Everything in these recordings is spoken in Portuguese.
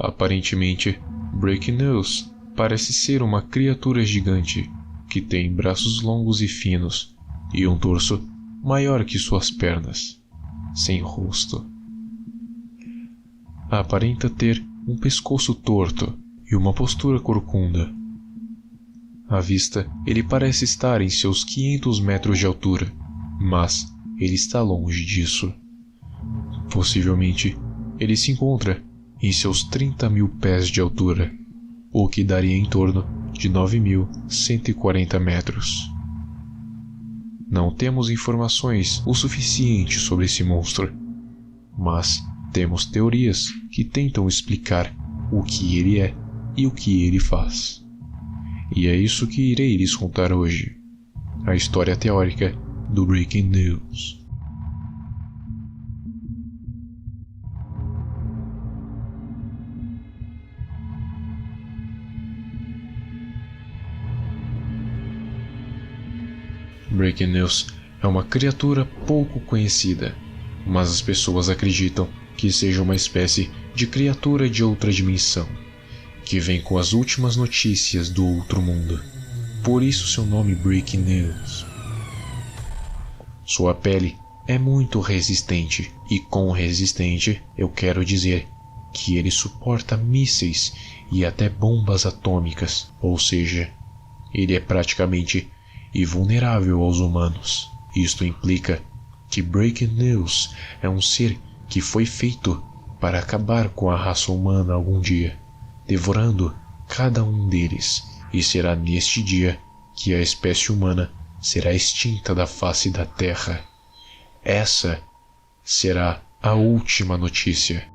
Aparentemente, Breaking News parece ser uma criatura gigante que tem braços longos e finos e um torso maior que suas pernas, sem rosto. Aparenta ter um pescoço torto e uma postura corcunda. À vista, ele parece estar em seus 500 metros de altura, mas ele está longe disso. Possivelmente, ele se encontra em seus 30.000 pés de altura, o que daria em torno de 9.140 metros. Não temos informações o suficiente sobre esse monstro, mas temos teorias que tentam explicar o que ele é e o que ele faz. E é isso que irei lhes contar hoje, a história teórica do Breaking News. Breaking News é uma criatura pouco conhecida, mas as pessoas acreditam que seja uma espécie de criatura de outra dimensão, que vem com as últimas notícias do outro mundo. Por isso seu nome Breaking News. Sua pele é muito resistente, e com resistente eu quero dizer que ele suporta mísseis e até bombas atômicas, ou seja, ele é praticamente invulnerável aos humanos. Isto implica que Breaking News é um ser que foi feito para acabar com a raça humana algum dia, devorando cada um deles, e será neste dia que a espécie humana será extinta da face da Terra. Essa será a última notícia.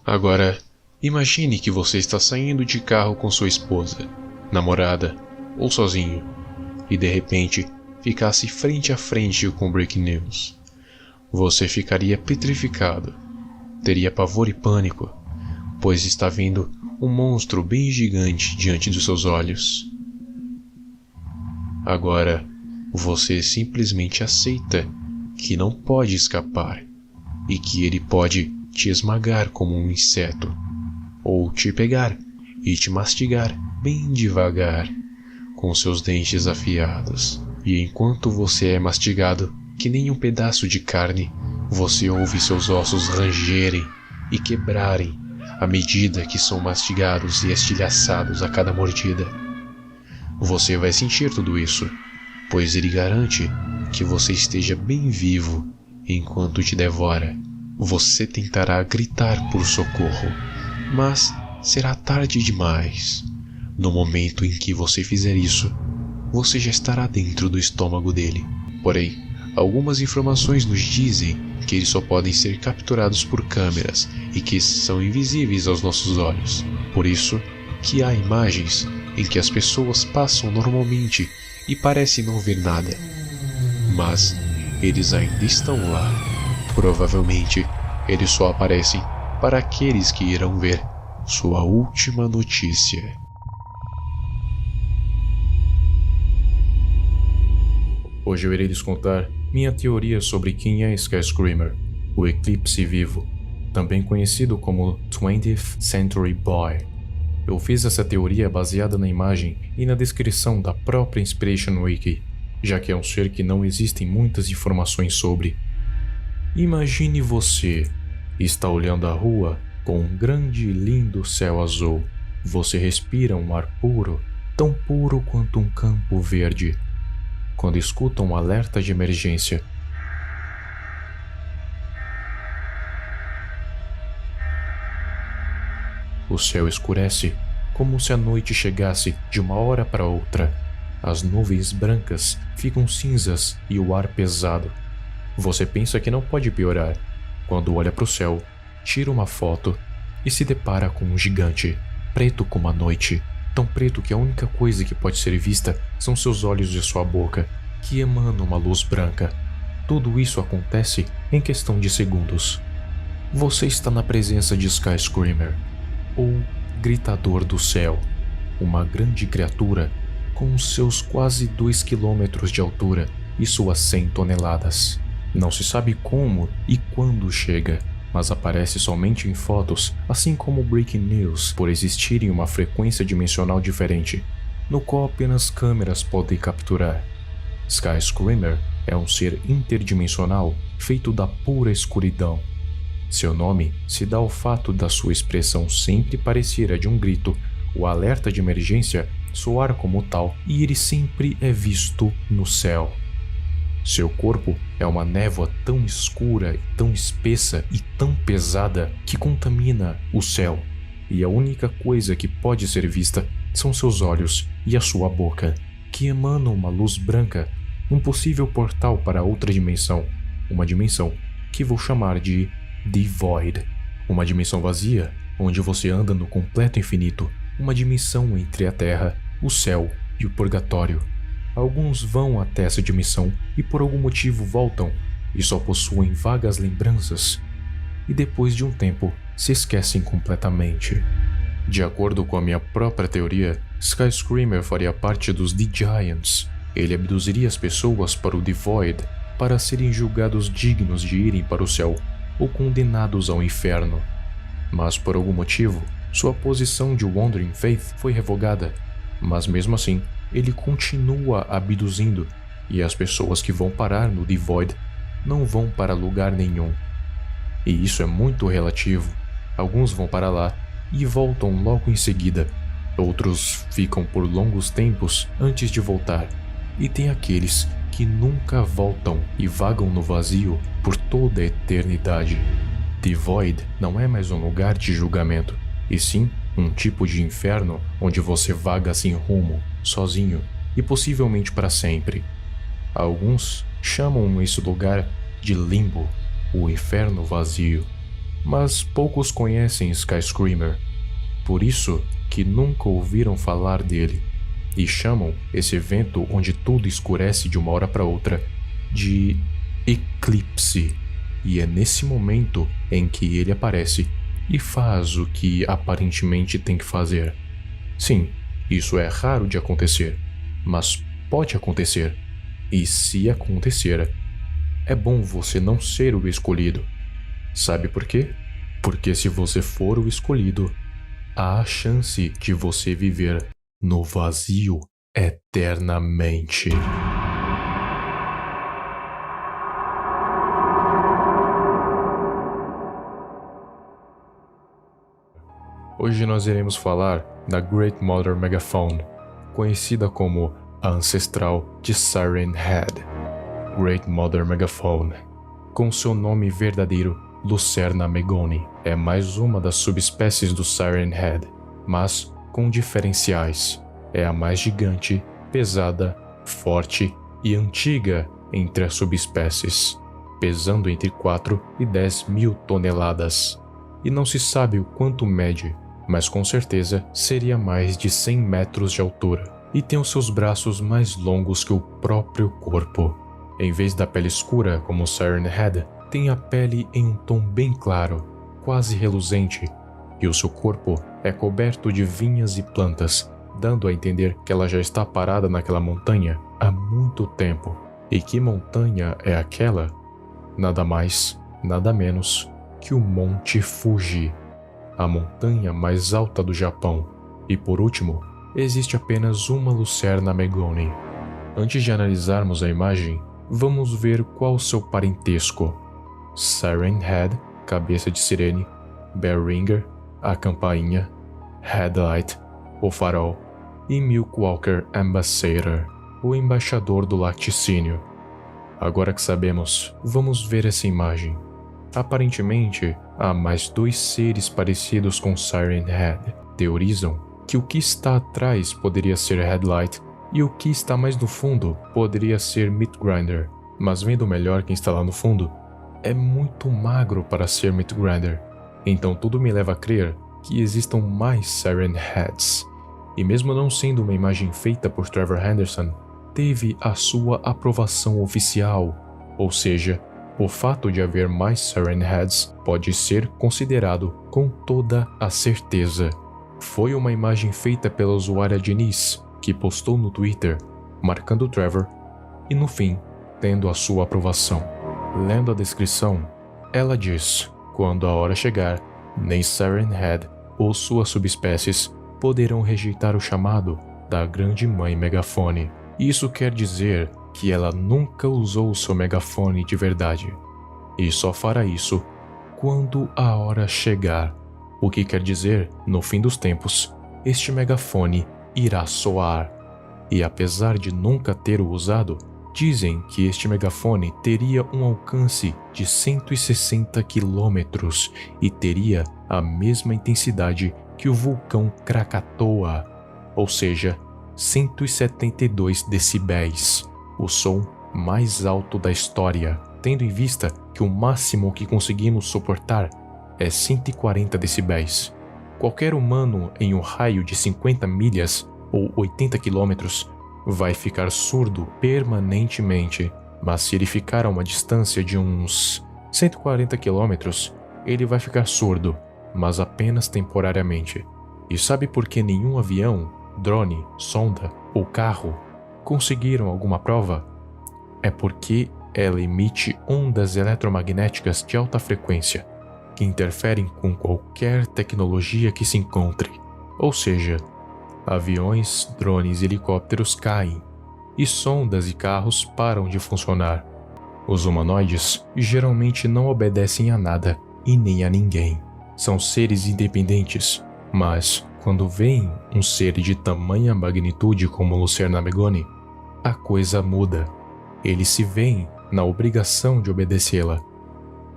Agora, imagine que você está saindo de carro com sua esposa, namorada ou sozinho, e de repente ficasse frente a frente com Breaking News. Você ficaria petrificado, teria pavor e pânico, pois está vendo um monstro bem gigante diante dos seus olhos. Agora, você simplesmente aceita que não pode escapar e que ele pode te esmagar como um inseto, ou te pegar e te mastigar bem devagar com seus dentes afiados. E enquanto você é mastigado que nem um pedaço de carne, você ouve seus ossos rangerem e quebrarem à medida que são mastigados e estilhaçados a cada mordida. Você vai sentir tudo isso, pois ele garante que você esteja bem vivo enquanto te devora. Você tentará gritar por socorro, mas será tarde demais. No momento em que você fizer isso, você já estará dentro do estômago dele. Porém, algumas informações nos dizem que eles só podem ser capturados por câmeras e que são invisíveis aos nossos olhos. Por isso que há imagens em que as pessoas passam normalmente e parecem não ver nada. Mas eles ainda estão lá. Provavelmente, eles só aparecem para aqueles que irão ver sua última notícia. Hoje eu irei lhes contar minha teoria sobre quem é Skyscreamer, o Eclipse Vivo, também conhecido como 20th Century Boy. Eu fiz essa teoria baseada na imagem e na descrição da própria Inspiration Wiki, já que é um ser que não existem muitas informações sobre. Imagine você está olhando a rua com um grande e lindo céu azul. Você respira um ar puro, tão puro quanto um campo verde. Quando escuta um alerta de emergência, o céu escurece como se a noite chegasse de uma hora para outra. As nuvens brancas ficam cinzas e o ar pesado. Você pensa que não pode piorar, quando olha para o céu, tira uma foto e se depara com um gigante, preto como a noite, tão preto que a única coisa que pode ser vista são seus olhos e sua boca, que emanam uma luz branca. Tudo isso acontece em questão de segundos. Você está na presença de Skyscreamer, ou Gritador do Céu, uma grande criatura com seus quase 2 quilômetros de altura e suas 100 toneladas. Não se sabe como e quando chega, mas aparece somente em fotos, assim como Breaking News, por existir em uma frequência dimensional diferente, no qual apenas câmeras podem capturar. Skyscreamer é um ser interdimensional feito da pura escuridão. Seu nome se dá ao fato da sua expressão sempre parecer a de um grito, o alerta de emergência soar como tal, e ele sempre é visto no céu. Seu corpo é uma névoa tão escura, tão espessa e tão pesada que contamina o céu, e a única coisa que pode ser vista são seus olhos e a sua boca, que emanam uma luz branca, um possível portal para outra dimensão, uma dimensão que vou chamar de The Void, uma dimensão vazia, onde você anda no completo infinito, uma dimensão entre a Terra, o céu e o purgatório. Alguns vão até essa dimensão e por algum motivo voltam e só possuem vagas lembranças, e depois de um tempo se esquecem completamente. De acordo com a minha própria teoria, Skyscreamer faria parte dos The Giants. Ele abduziria as pessoas para o The Void para serem julgados dignos de irem para o céu ou condenados ao inferno. Mas por algum motivo, sua posição de Wandering Faith foi revogada, mas mesmo assim, ele continua abduzindo, e as pessoas que vão parar no The Void não vão para lugar nenhum. E isso é muito relativo. Alguns vão para lá e voltam logo em seguida. Outros ficam por longos tempos antes de voltar. E tem aqueles que nunca voltam e vagam no vazio por toda a eternidade. The Void não é mais um lugar de julgamento, e sim um tipo de inferno onde você vaga sem rumo, sozinho e possivelmente para sempre. Alguns chamam esse lugar de Limbo, o inferno vazio, mas poucos conhecem Skyscreamer, por isso que nunca ouviram falar dele, e chamam esse evento onde tudo escurece de uma hora para outra de eclipse, e é nesse momento em que ele aparece e faz o que aparentemente tem que fazer. Sim, isso é raro de acontecer, mas pode acontecer, e se acontecer, é bom você não ser o escolhido. Sabe por quê? Porque se você for o escolhido, há a chance de você viver no vazio eternamente. Hoje nós iremos falar da Great Mother Megaphone, conhecida como a ancestral de Siren Head. Great Mother Megaphone, com seu nome verdadeiro Lucerna megoni, é mais uma das subespécies do Siren Head, mas com diferenciais. É a mais gigante, pesada, forte e antiga entre as subespécies, pesando entre 4 e 10 mil toneladas. E não se sabe o quanto mede, mas com certeza seria mais de 100 metros de altura, e tem os seus braços mais longos que o próprio corpo. Em vez da pele escura como o Siren Head, tem a pele em um tom bem claro, quase reluzente, e o seu corpo é coberto de vinhas e plantas, dando a entender que ela já está parada naquela montanha há muito tempo. E que montanha é aquela? Nada mais, nada menos que o Monte Fuji, a montanha mais alta do Japão. E por último, existe apenas uma Lucerna megoni. Antes de analisarmos a imagem, vamos ver qual o seu parentesco. Siren Head, cabeça de sirene, Bell Ringer, a campainha, Headlight, o farol, e Milkwalker Ambassador, o embaixador do laticínio. Agora que sabemos, vamos ver essa imagem. Aparentemente, há mais 2 seres parecidos com Siren Head. Teorizam que o que está atrás poderia ser Headlight e o que está mais no fundo poderia ser Meat Grinder. Mas vendo melhor quem está lá no fundo, é muito magro para ser Meat Grinder. Então tudo me leva a crer que existam mais Siren Heads. E mesmo não sendo uma imagem feita por Trevor Henderson, teve a sua aprovação oficial, ou seja, o fato de haver mais Siren Heads pode ser considerado com toda a certeza. Foi uma imagem feita pela usuária Denise, que postou no Twitter, marcando Trevor, e no fim, tendo a sua aprovação. Lendo a descrição, ela diz: Quando a hora chegar, nem Siren Head ou suas subespécies poderão rejeitar o chamado da Grande Mãe Megafone. Isso quer dizer que ela nunca usou seu megafone de verdade, e só fará isso quando a hora chegar, o que quer dizer, no fim dos tempos, este megafone irá soar. E apesar de nunca ter o usado, dizem que este megafone teria um alcance de 160 quilômetros e teria a mesma intensidade que o vulcão Krakatoa, ou seja, 172 decibéis, o som mais alto da história, tendo em vista que o máximo que conseguimos suportar é 140 decibéis. Qualquer humano em um raio de 50 milhas ou 80 quilômetros vai ficar surdo permanentemente, mas se ele ficar a uma distância de uns 140 quilômetros, ele vai ficar surdo, mas apenas temporariamente. E sabe por que nenhum avião, drone, sonda ou carro conseguiram alguma prova? É porque ela emite ondas eletromagnéticas de alta frequência, que interferem com qualquer tecnologia que se encontre. Ou seja, aviões, drones e helicópteros caem, e sondas e carros param de funcionar. Os humanoides geralmente não obedecem a nada e nem a ninguém. São seres independentes, mas quando veem um ser de tamanha magnitude como Lucerna Megone, a coisa muda. Eles se veem na obrigação de obedecê-la.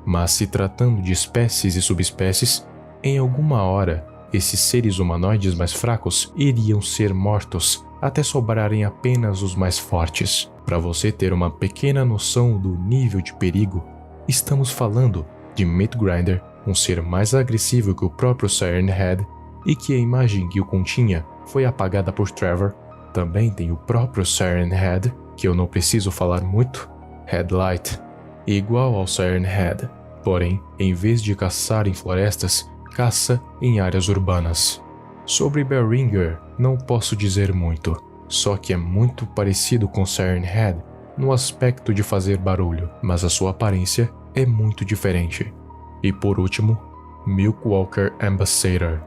Mas se tratando de espécies e subespécies, em alguma hora, esses seres humanoides mais fracos iriam ser mortos até sobrarem apenas os mais fortes. Para você ter uma pequena noção do nível de perigo, estamos falando de Midgrinder, um ser mais agressivo que o próprio Siren Head, e que a imagem que o continha foi apagada por Trevor. Também tem o próprio Siren Head, que eu não preciso falar muito, Headlight, igual ao Siren Head, porém, em vez de caçar em florestas, caça em áreas urbanas. Sobre Beringer, não posso dizer muito, só que é muito parecido com Siren Head no aspecto de fazer barulho, mas a sua aparência é muito diferente. E por último, Milkwalker Ambassador,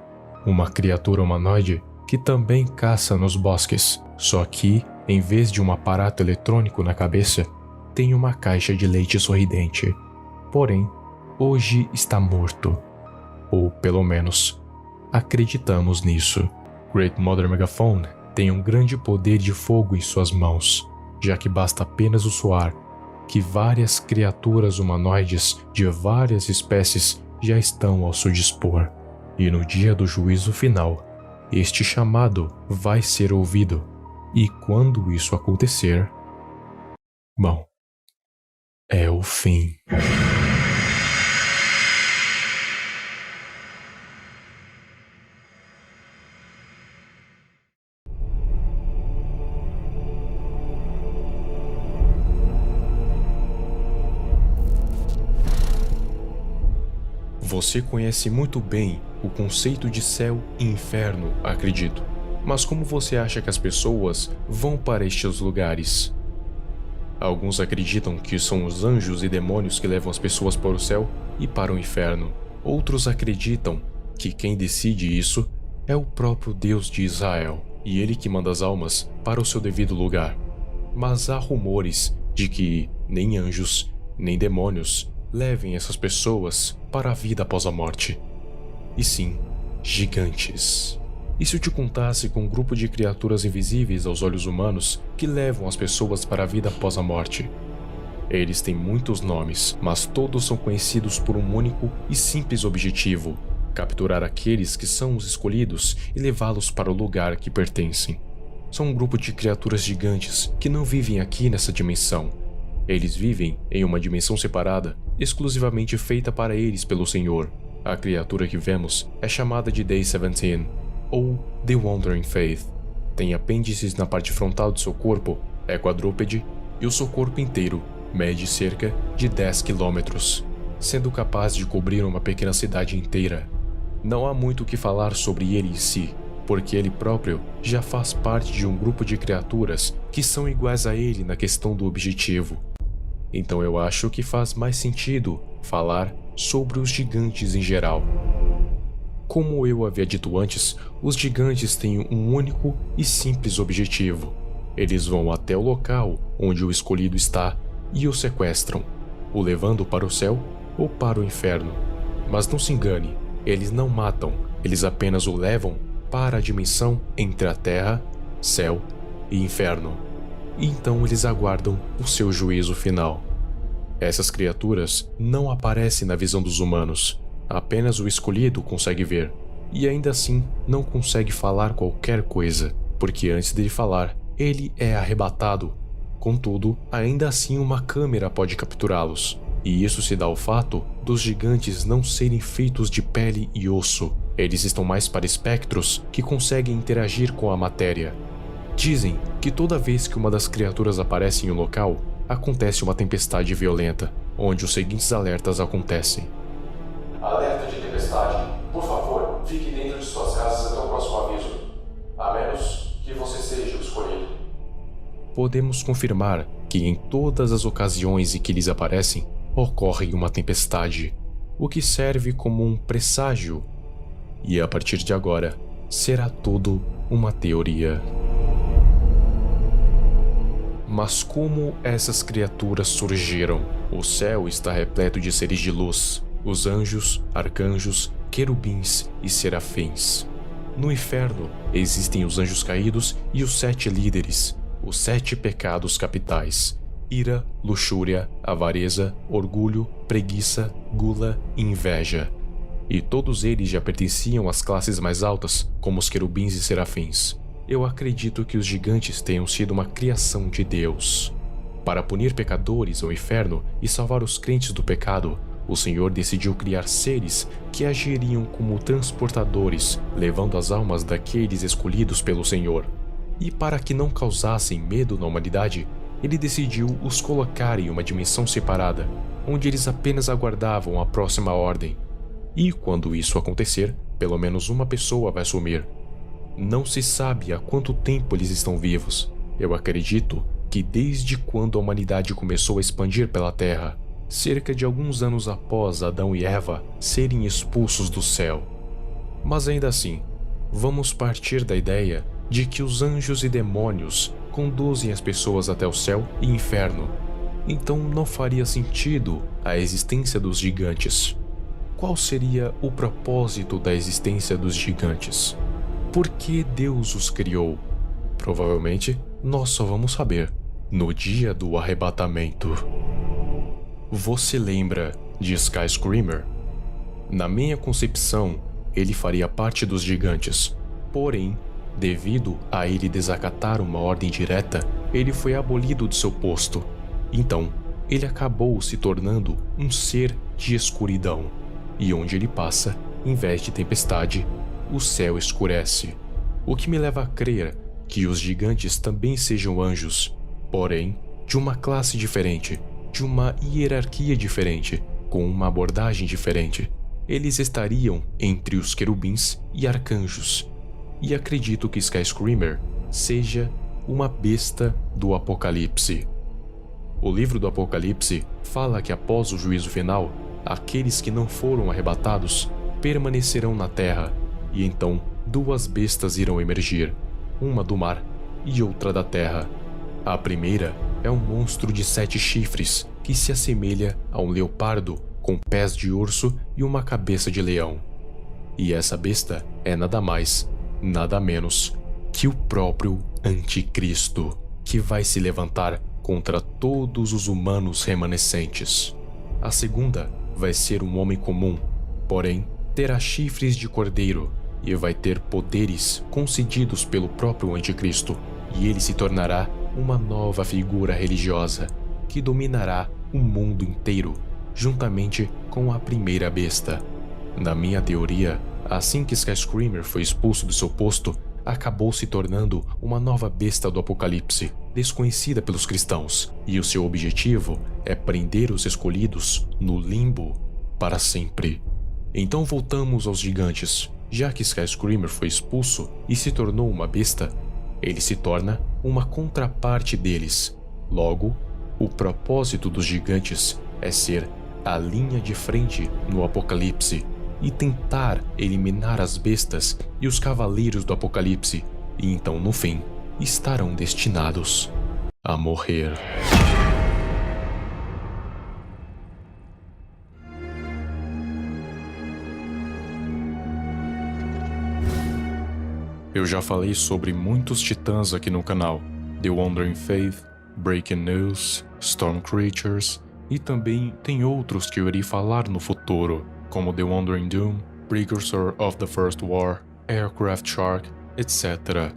uma criatura humanoide que também caça nos bosques, só que, em vez de um aparato eletrônico na cabeça, tem uma caixa de leite sorridente. Porém, hoje está morto. Ou, pelo menos, acreditamos nisso. Great Mother Megaphone tem um grande poder de fogo em suas mãos, já que basta apenas o suar, que várias criaturas humanoides de várias espécies já estão ao seu dispor. E no dia do juízo final, este chamado vai ser ouvido. E quando isso acontecer, bom, é o fim. Você conhece muito bem o conceito de céu e inferno, acredito. Mas como você acha que as pessoas vão para estes lugares? Alguns acreditam que são os anjos e demônios que levam as pessoas para o céu e para o inferno. Outros acreditam que quem decide isso é o próprio Deus de Israel, e ele que manda as almas para o seu devido lugar. Mas há rumores de que nem anjos, nem demônios levem essas pessoas para a vida após a morte. E sim, gigantes. E se eu te contasse com um grupo de criaturas invisíveis aos olhos humanos que levam as pessoas para a vida após a morte? Eles têm muitos nomes, mas todos são conhecidos por um único e simples objetivo: capturar aqueles que são os escolhidos e levá-los para o lugar que pertencem. São um grupo de criaturas gigantes que não vivem aqui nessa dimensão. Eles vivem em uma dimensão separada, exclusivamente feita para eles pelo Senhor. A criatura que vemos é chamada de Day 17, ou The Wandering Faith. Tem apêndices na parte frontal de seu corpo, é quadrúpede, e o seu corpo inteiro mede cerca de 10 quilômetros, sendo capaz de cobrir uma pequena cidade inteira. Não há muito o que falar sobre ele em si, porque ele próprio já faz parte de um grupo de criaturas que são iguais a ele na questão do objetivo. Então eu acho que faz mais sentido falar sobre os gigantes em geral. Como eu havia dito antes, os gigantes têm um único e simples objetivo. Eles vão até o local onde o escolhido está e o sequestram, o levando para o céu ou para o inferno. Mas não se engane, eles não matam, eles apenas o levam para a dimensão entre a terra, céu e inferno. E então eles aguardam o seu juízo final. Essas criaturas não aparecem na visão dos humanos, apenas o escolhido consegue ver, e ainda assim não consegue falar qualquer coisa, porque antes de falar, ele é arrebatado. Contudo, ainda assim uma câmera pode capturá-los, e isso se dá ao fato dos gigantes não serem feitos de pele e osso. Eles estão mais para espectros que conseguem interagir com a matéria. Dizem que toda vez que uma das criaturas aparece em um local, acontece uma tempestade violenta, onde os seguintes alertas acontecem. Alerta de tempestade. Por favor, fique dentro de suas casas até o próximo aviso. A menos que você seja o escolhido. Podemos confirmar que em todas as ocasiões em que eles aparecem, ocorre uma tempestade, o que serve como um presságio. E a partir de agora, será tudo uma teoria. Mas como essas criaturas surgiram? O céu está repleto de seres de luz, os anjos, arcanjos, querubins e serafins. No inferno existem os anjos caídos e os 7 líderes, os 7 pecados capitais: ira, luxúria, avareza, orgulho, preguiça, gula e inveja. E todos eles já pertenciam às classes mais altas, como os querubins e serafins. Eu acredito que os gigantes tenham sido uma criação de Deus. Para punir pecadores ao inferno e salvar os crentes do pecado, o Senhor decidiu criar seres que agiriam como transportadores, levando as almas daqueles escolhidos pelo Senhor. E para que não causassem medo na humanidade, ele decidiu os colocar em uma dimensão separada, onde eles apenas aguardavam a próxima ordem. E quando isso acontecer, pelo menos uma pessoa vai sumir. Não se sabe há quanto tempo eles estão vivos. Eu acredito que desde quando a humanidade começou a expandir pela Terra, cerca de alguns anos após Adão e Eva serem expulsos do céu. Mas ainda assim, vamos partir da ideia de que os anjos e demônios conduzem as pessoas até o céu e inferno. Então não faria sentido a existência dos gigantes. Qual seria o propósito da existência dos gigantes? Por que Deus os criou? Provavelmente, nós só vamos saber no dia do arrebatamento. Você lembra de Skyscreamer? Na minha concepção, ele faria parte dos gigantes. Porém, devido a ele desacatar uma ordem direta, ele foi abolido de seu posto. Então, ele acabou se tornando um ser de escuridão. E onde ele passa, em vez de tempestade, o céu escurece. O que me leva a crer que os gigantes também sejam anjos, porém, de uma classe diferente, de uma hierarquia diferente, com uma abordagem diferente. Eles estariam entre os querubins e arcanjos. E acredito que Skyscreamer seja uma besta do Apocalipse. O livro do Apocalipse fala que após o juízo final, aqueles que não foram arrebatados permanecerão na terra, e então 2 bestas irão emergir, uma do mar e outra da terra. A primeira é um monstro de 7 chifres que se assemelha a um leopardo com pés de urso e uma cabeça de leão. E essa besta é nada mais, nada menos que o próprio Anticristo, que vai se levantar contra todos os humanos remanescentes. A segunda vai ser um homem comum, porém terá chifres de cordeiro e vai ter poderes concedidos pelo próprio Anticristo, e ele se tornará uma nova figura religiosa que dominará o mundo inteiro, juntamente com a primeira besta. Na minha teoria, assim que Skyscreamer foi expulso do seu posto, acabou se tornando uma nova besta do Apocalipse, desconhecida pelos cristãos, e o seu objetivo é prender os escolhidos no limbo para sempre. Então voltamos aos gigantes. Já que Skyscreamer foi expulso e se tornou uma besta, ele se torna uma contraparte deles. Logo, o propósito dos gigantes é ser a linha de frente no Apocalipse e tentar eliminar as bestas e os cavaleiros do Apocalipse, e então no fim estarão destinados a morrer. Eu já falei sobre muitos titãs aqui no canal: The Wandering Faith, Breaking News, Storm Creatures, e também tem outros que eu irei falar no futuro, como The Wandering Doom, Precursor of the First War, Aircraft Shark, etc.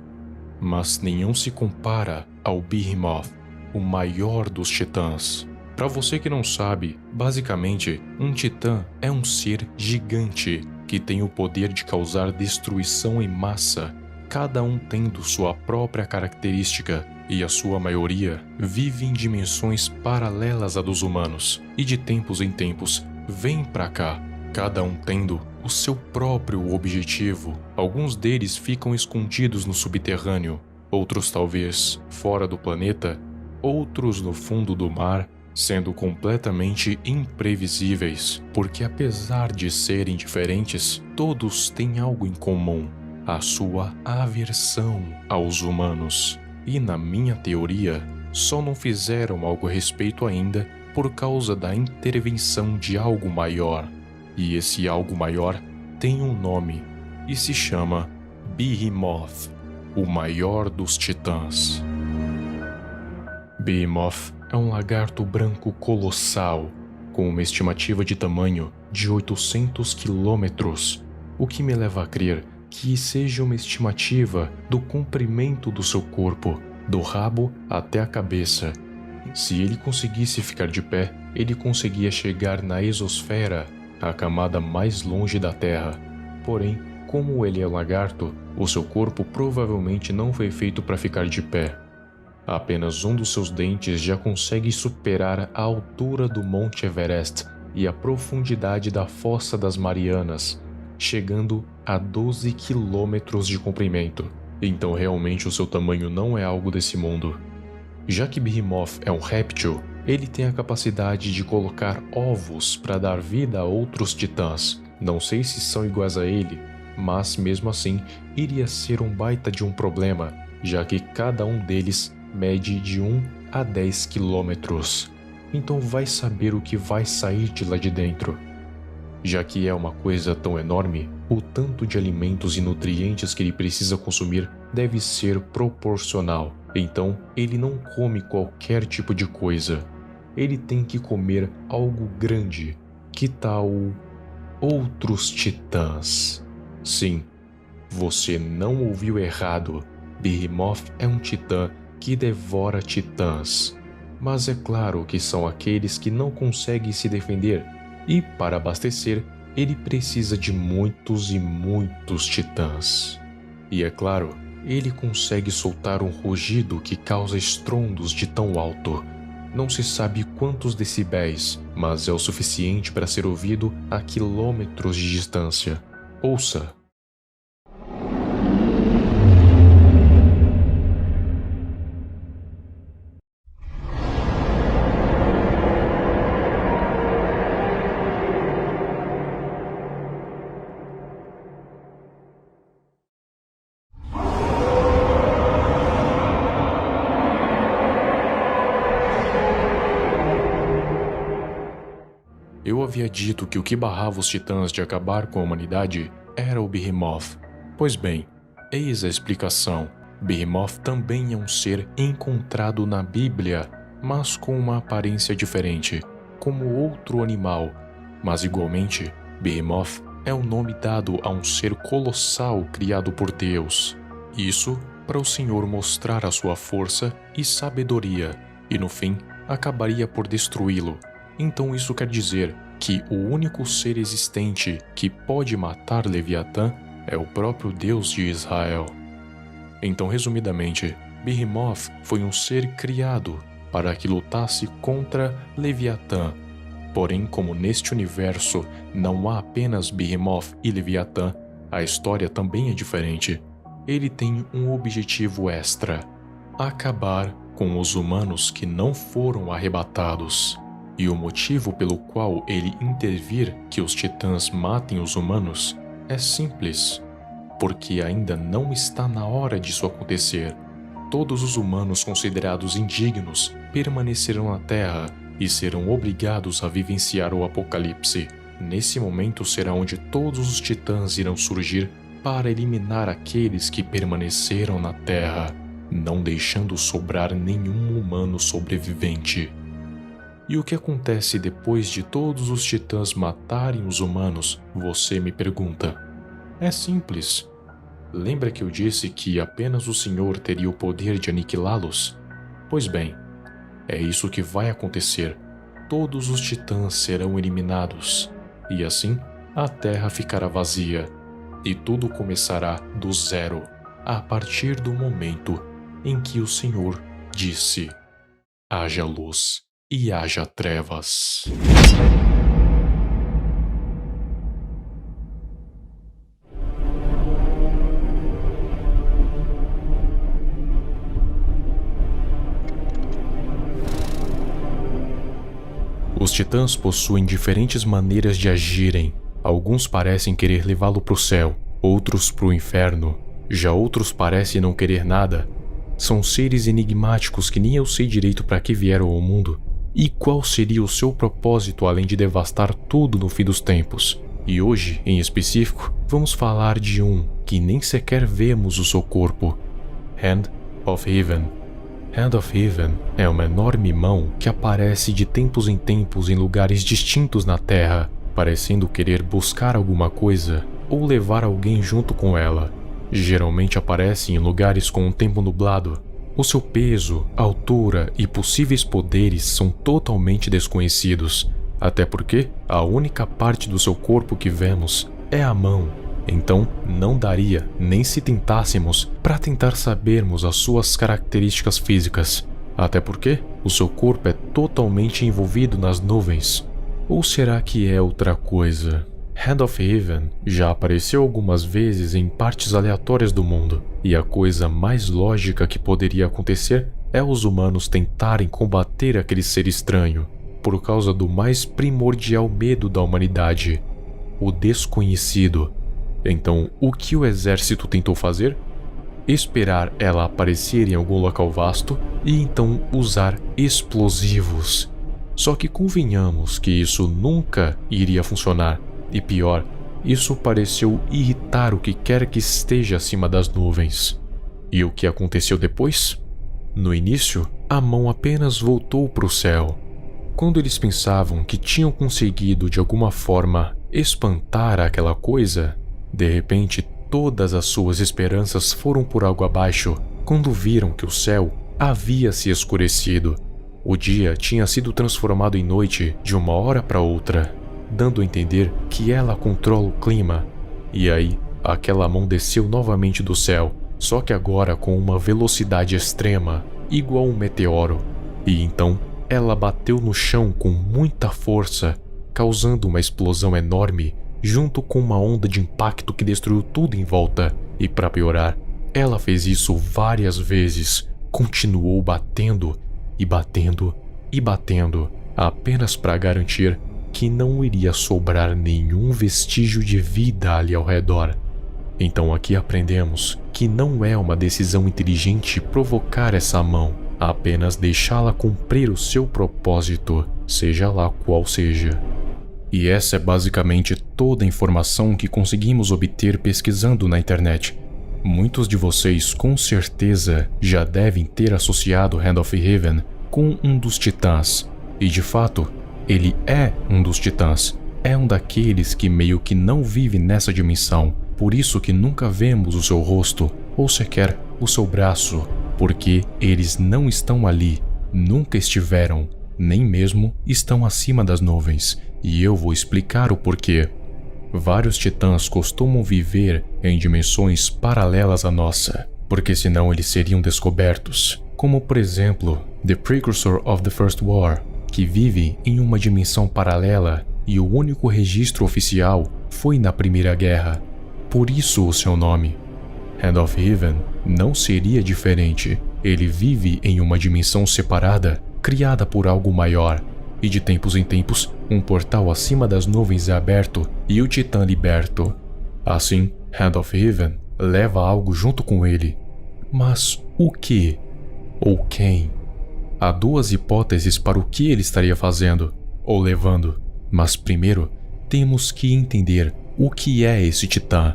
Mas nenhum se compara ao Behemoth, o maior dos titãs. Para você que não sabe, basicamente, um titã é um ser gigante que tem o poder de causar destruição em massa, cada um tendo sua própria característica, e a sua maioria vive em dimensões paralelas à dos humanos, e de tempos em tempos vem pra cá, cada um tendo o seu próprio objetivo. Alguns deles ficam escondidos no subterrâneo, outros talvez fora do planeta, outros no fundo do mar, sendo completamente imprevisíveis, porque apesar de serem diferentes, todos têm algo em comum: a sua aversão aos humanos. E na minha teoria, só não fizeram algo a respeito ainda por causa da intervenção de algo maior. E esse algo maior tem um nome e se chama Behemoth, o maior dos titãs. Behemoth é um lagarto branco colossal, com uma estimativa de tamanho de 800 quilômetros, o que me leva a crer que seja uma estimativa do comprimento do seu corpo, do rabo até a cabeça. Se ele conseguisse ficar de pé, ele conseguia chegar na exosfera, a camada mais longe da Terra. Porém, como ele é um lagarto, o seu corpo provavelmente não foi feito para ficar de pé. Apenas um dos seus dentes já consegue superar a altura do Monte Everest e a profundidade da Fossa das Marianas, chegando a 12 quilômetros de comprimento. Então realmente o seu tamanho não é algo desse mundo. Já que Behemoth é um réptil, ele tem a capacidade de colocar ovos para dar vida a outros titãs. Não sei se são iguais a ele, mas mesmo assim iria ser um baita de um problema, já que cada um deles mede de 1 a 10 quilômetros. Então vai saber o que vai sair de lá de dentro. Já que é uma coisa tão enorme, o tanto de alimentos e nutrientes que ele precisa consumir deve ser proporcional. Então, ele não come qualquer tipo de coisa. Ele tem que comer algo grande. Que tal outros titãs? Sim, você não ouviu errado. Behemoth é um titã que devora titãs. Mas é claro que são aqueles que não conseguem se defender. E para abastecer, ele precisa de muitos e muitos titãs. E é claro, ele consegue soltar um rugido que causa estrondos de tão alto. Não se sabe quantos decibéis, mas é o suficiente para ser ouvido a quilômetros de distância. Ouça. Eu havia dito que o que barrava os titãs de acabar com a humanidade era o Behemoth. Pois bem, eis a explicação. Behemoth também é um ser encontrado na Bíblia, mas com uma aparência diferente, como outro animal. Mas igualmente, Behemoth é o nome dado a um ser colossal criado por Deus. Isso para o Senhor mostrar a sua força e sabedoria, e no fim acabaria por destruí-lo. Então isso quer dizer que o único ser existente que pode matar Leviatã é o próprio Deus de Israel. Então, resumidamente, Behemoth foi um ser criado para que lutasse contra Leviatã. Porém, como neste universo não há apenas Behemoth e Leviatã, a história também é diferente. Ele tem um objetivo extra: acabar com os humanos que não foram arrebatados. E o motivo pelo qual ele intervir que os titãs matem os humanos é simples, porque ainda não está na hora disso acontecer. Todos os humanos considerados indignos permanecerão na Terra e serão obrigados a vivenciar o apocalipse. Nesse momento será onde todos os titãs irão surgir para eliminar aqueles que permaneceram na Terra, não deixando sobrar nenhum humano sobrevivente. E o que acontece depois de todos os titãs matarem os humanos, você me pergunta? É simples. Lembra que eu disse que apenas o Senhor teria o poder de aniquilá-los? Pois bem, é isso que vai acontecer. Todos os titãs serão eliminados, e assim a Terra ficará vazia, e tudo começará do zero, a partir do momento em que o Senhor disse: haja luz e haja trevas. Os titãs possuem diferentes maneiras de agirem. Alguns parecem querer levá-lo para o céu, outros para o inferno. Já outros parecem não querer nada. São seres enigmáticos que nem eu sei direito para que vieram ao mundo. E qual seria o seu propósito além de devastar tudo no fim dos tempos? E hoje, em específico, vamos falar de um que nem sequer vemos o seu corpo. Hand of Heaven. Hand of Heaven é uma enorme mão que aparece de tempos em tempos em lugares distintos na Terra, parecendo querer buscar alguma coisa ou levar alguém junto com ela. Geralmente aparece em lugares com um tempo nublado. O seu peso, altura e possíveis poderes são totalmente desconhecidos, até porque a única parte do seu corpo que vemos é a mão. Então, não daria, nem se tentássemos, para tentar sabermos as suas características físicas, até porque o seu corpo é totalmente envolvido nas nuvens. Ou será que é outra coisa? Hand of Heaven já apareceu algumas vezes em partes aleatórias do mundo, e a coisa mais lógica que poderia acontecer é os humanos tentarem combater aquele ser estranho, por causa do mais primordial medo da humanidade, o desconhecido. Então, o que o exército tentou fazer? Esperar ela aparecer em algum local vasto e então usar explosivos. Só que convenhamos que isso nunca iria funcionar. E pior, isso pareceu irritar o que quer que esteja acima das nuvens. E o que aconteceu depois? No início, a mão apenas voltou para o céu. Quando eles pensavam que tinham conseguido de alguma forma espantar aquela coisa, de repente todas as suas esperanças foram por água abaixo quando viram que o céu havia se escurecido. O dia tinha sido transformado em noite de uma hora para outra, dando a entender que ela controla o clima. E aí, aquela mão desceu novamente do céu, só que agora com uma velocidade extrema, igual um meteoro. E então, ela bateu no chão com muita força, causando uma explosão enorme, junto com uma onda de impacto que destruiu tudo em volta. E para piorar, ela fez isso várias vezes, continuou batendo, e batendo, e batendo, apenas para garantir que não iria sobrar nenhum vestígio de vida ali ao redor. Então aqui aprendemos que não é uma decisão inteligente provocar essa mão, apenas deixá-la cumprir o seu propósito, seja lá qual seja. E essa é basicamente toda a informação que conseguimos obter pesquisando na internet. Muitos de vocês com certeza já devem ter associado Hand of Heaven com um dos titãs, e de fato, ele é um dos titãs. É um daqueles que meio que não vive nessa dimensão, por isso que nunca vemos o seu rosto, ou sequer o seu braço, porque eles não estão ali, nunca estiveram, nem mesmo estão acima das nuvens, e eu vou explicar o porquê. Vários titãs costumam viver em dimensões paralelas à nossa, porque senão eles seriam descobertos, como por exemplo, The Precursor of the First War, que vive em uma dimensão paralela e o único registro oficial foi na Primeira Guerra. Por isso o seu nome. Hand of Heaven não seria diferente. Ele vive em uma dimensão separada, criada por algo maior. e de tempos em tempos, um portal acima das nuvens é aberto e o Titã liberto. Assim, Hand of Heaven leva algo junto com ele. Mas o que? Ou quem? Há duas hipóteses para o que ele estaria fazendo, ou levando. Mas primeiro, temos que entender o que é esse Titã.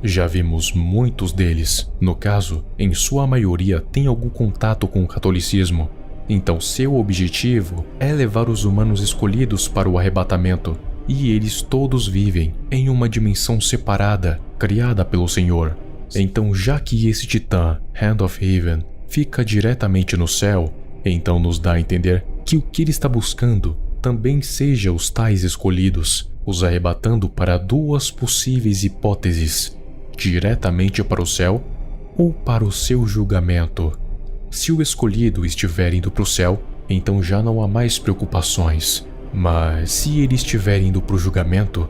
Já vimos muitos deles. No caso, em sua maioria tem algum contato com o catolicismo. Então seu objetivo é levar os humanos escolhidos para o arrebatamento. E eles todos vivem em uma dimensão separada, criada pelo Senhor. Então, já que esse Titã, Hand of Heaven, fica diretamente no céu, então nos dá a entender que o que ele está buscando também seja os tais escolhidos, os arrebatando para duas possíveis hipóteses, diretamente para o céu ou para o seu julgamento. Se o escolhido estiver indo para o céu, então já não há mais preocupações. Mas se ele estiver indo para o julgamento,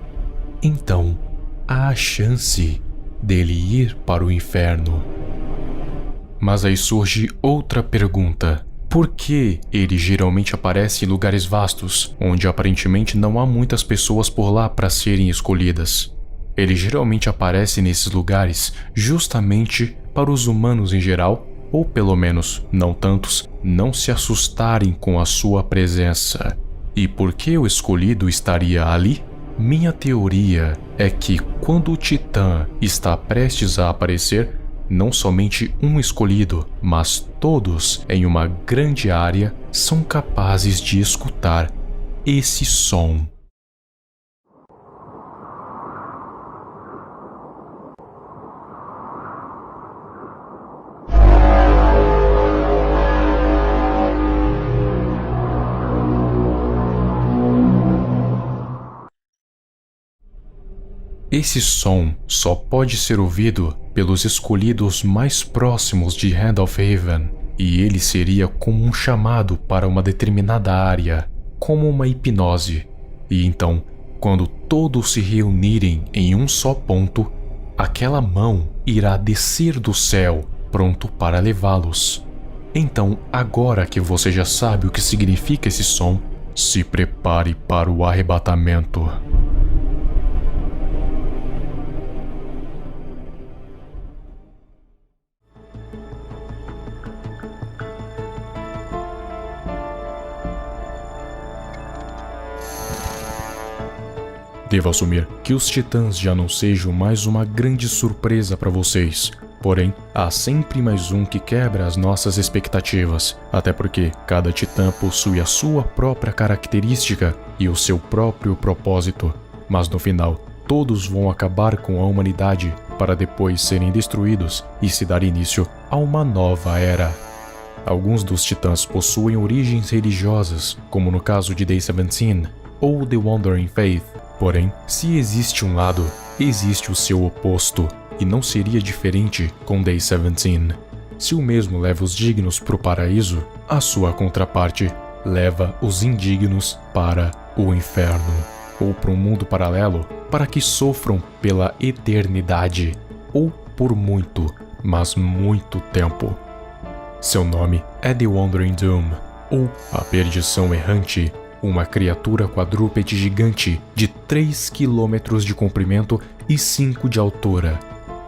então há a chance dele ir para o inferno. Mas aí surge outra pergunta. Por que ele geralmente aparece em lugares vastos, onde aparentemente não há muitas pessoas por lá para serem escolhidas? Ele geralmente aparece nesses lugares justamente para os humanos em geral, ou pelo menos não tantos, não se assustarem com a sua presença. E por que o escolhido estaria ali? Minha teoria é que quando o Titã está prestes a aparecer, não somente um escolhido, mas todos em uma grande área são capazes de escutar esse som. Esse som só pode ser ouvido pelos escolhidos mais próximos de Hand of Heaven, e ele seria como um chamado para uma determinada área, como uma hipnose. E então, quando todos se reunirem em um só ponto, aquela mão irá descer do céu, pronto para levá-los. Então, agora que você já sabe o que significa esse som, se prepare para o arrebatamento. Devo assumir que os Titãs já não sejam mais uma grande surpresa para vocês. Porém, há sempre mais um que quebra as nossas expectativas, até porque cada Titã possui a sua própria característica e o seu próprio propósito. Mas no final, todos vão acabar com a humanidade para depois serem destruídos e se dar início a uma nova era. Alguns dos Titãs possuem origens religiosas, como no caso de Day 17 ou The Wandering Faith. Porém, se existe um lado, existe o seu oposto, e não seria diferente com Day 17. Se o mesmo leva os dignos para o paraíso, a sua contraparte leva os indignos para o inferno, ou para um mundo paralelo, para que sofram pela eternidade, ou por muito, mas muito tempo. Seu nome é The Wandering Doom, ou a Perdição Errante, uma criatura quadrúpede gigante de 3 km de comprimento e 5 de altura.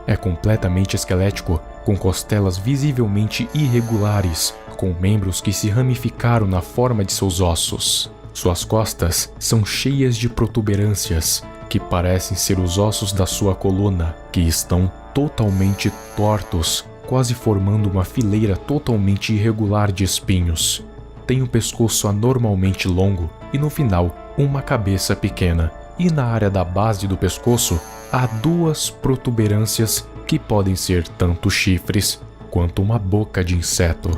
É completamente esquelético, com costelas visivelmente irregulares, com membros que se ramificaram na forma de seus ossos. Suas costas são cheias de protuberâncias, que parecem ser os ossos da sua coluna, que estão totalmente tortos, quase formando uma fileira totalmente irregular de espinhos. Tem um pescoço anormalmente longo e no final uma cabeça pequena, e na área da base do pescoço há 2 protuberâncias que podem ser tanto chifres quanto uma boca de inseto.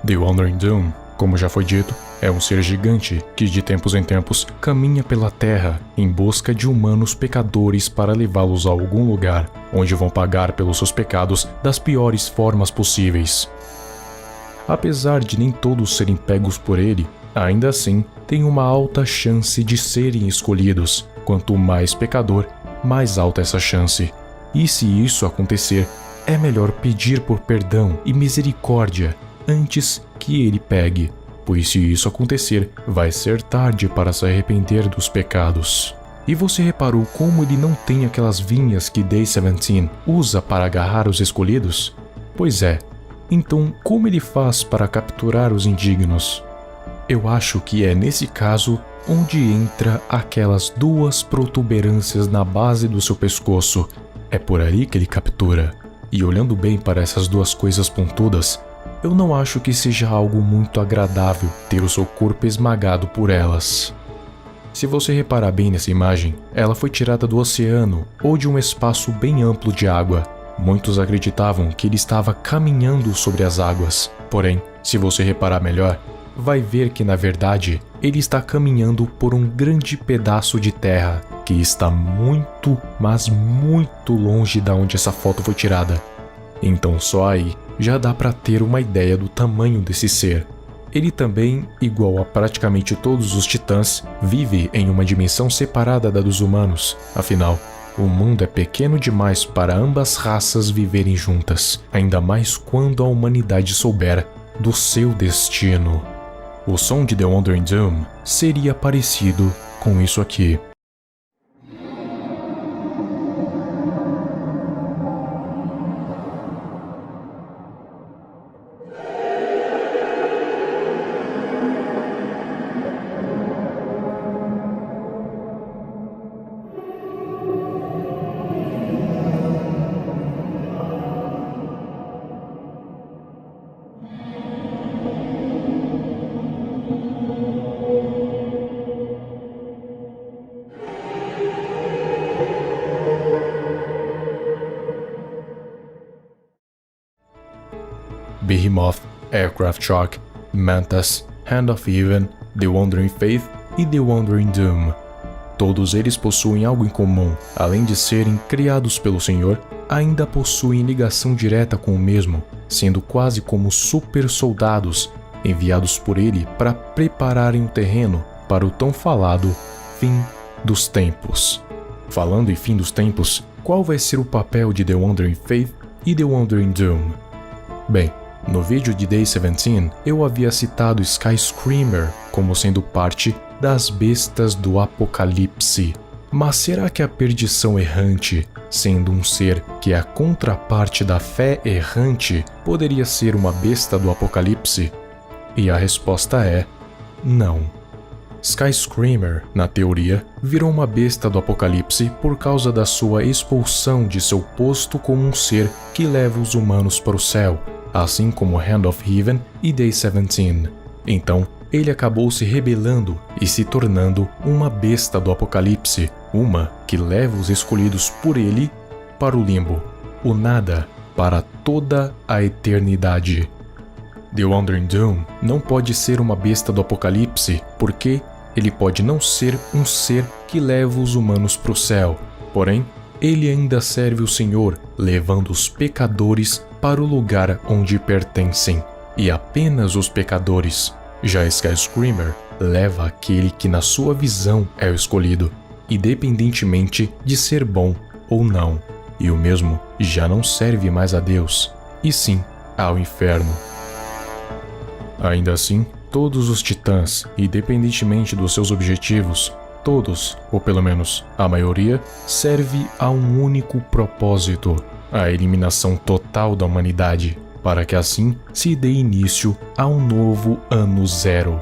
The Wandering Doom, como já foi dito, é um ser gigante que de tempos em tempos caminha pela terra em busca de humanos pecadores para levá-los a algum lugar, onde vão pagar pelos seus pecados das piores formas possíveis. Apesar de nem todos serem pegos por ele, ainda assim tem uma alta chance de serem escolhidos. Quanto mais pecador, mais alta essa chance. E se isso acontecer, é melhor pedir por perdão e misericórdia antes que ele pegue, pois se isso acontecer, vai ser tarde para se arrepender dos pecados. E você reparou como ele não tem aquelas vinhas que Day 17 usa para agarrar os escolhidos? Pois é. Então, como ele faz para capturar os indignos? Eu acho que é nesse caso onde entra aquelas duas protuberâncias na base do seu pescoço. É por ali que ele captura. E olhando bem para essas duas coisas pontudas, eu não acho que seja algo muito agradável ter o seu corpo esmagado por elas. Se você reparar bem nessa imagem, ela foi tirada do oceano ou de um espaço bem amplo de água. Muitos acreditavam que ele estava caminhando sobre as águas. Porém, se você reparar melhor, vai ver que na verdade ele está caminhando por um grande pedaço de terra que está muito, mas muito longe da onde essa foto foi tirada. Então só aí já dá para ter uma ideia do tamanho desse ser. Ele também, igual a praticamente todos os titãs, vive em uma dimensão separada da dos humanos. Afinal, o mundo é pequeno demais para ambas raças viverem juntas, ainda mais quando a humanidade souber do seu destino. O som de The Wandering Doom seria parecido com isso aqui. Behemoth, Aircraft Shark, Mantas, Hand of Heaven, The Wandering Faith e The Wandering Doom. Todos eles possuem algo em comum. Além de serem criados pelo Senhor, ainda possuem ligação direta com o mesmo, sendo quase como super soldados enviados por ele para prepararem o terreno para o tão falado fim dos tempos. Falando em fim dos tempos, qual vai ser o papel de The Wandering Faith e The Wandering Doom? Bem, no vídeo de Day 17, eu havia citado Skyscreamer como sendo parte das bestas do Apocalipse. Mas será que a perdição errante, sendo um ser que é a contraparte da fé errante, poderia ser uma besta do Apocalipse? E a resposta é não. Skyscreamer, na teoria, virou uma besta do Apocalipse por causa da sua expulsão de seu posto como um ser que leva os humanos para o céu, assim como Hand of Heaven e Day 17. Então, ele acabou se rebelando e se tornando uma besta do Apocalipse, uma que leva os escolhidos por ele para o limbo, o nada, para toda a eternidade. The Wandering Doom não pode ser uma besta do Apocalipse porque ele pode não ser um ser que leva os humanos para o céu, porém, ele ainda serve o Senhor, levando os pecadores para o lugar onde pertencem, e apenas os pecadores. Já Skyscreamer leva aquele que na sua visão é o escolhido, independentemente de ser bom ou não, e o mesmo já não serve mais a Deus, e sim ao inferno. Ainda assim, todos os titãs, independentemente dos seus objetivos, todos, ou pelo menos a maioria, serve a um único propósito: a eliminação total da humanidade, para que assim se dê início a um novo ano zero.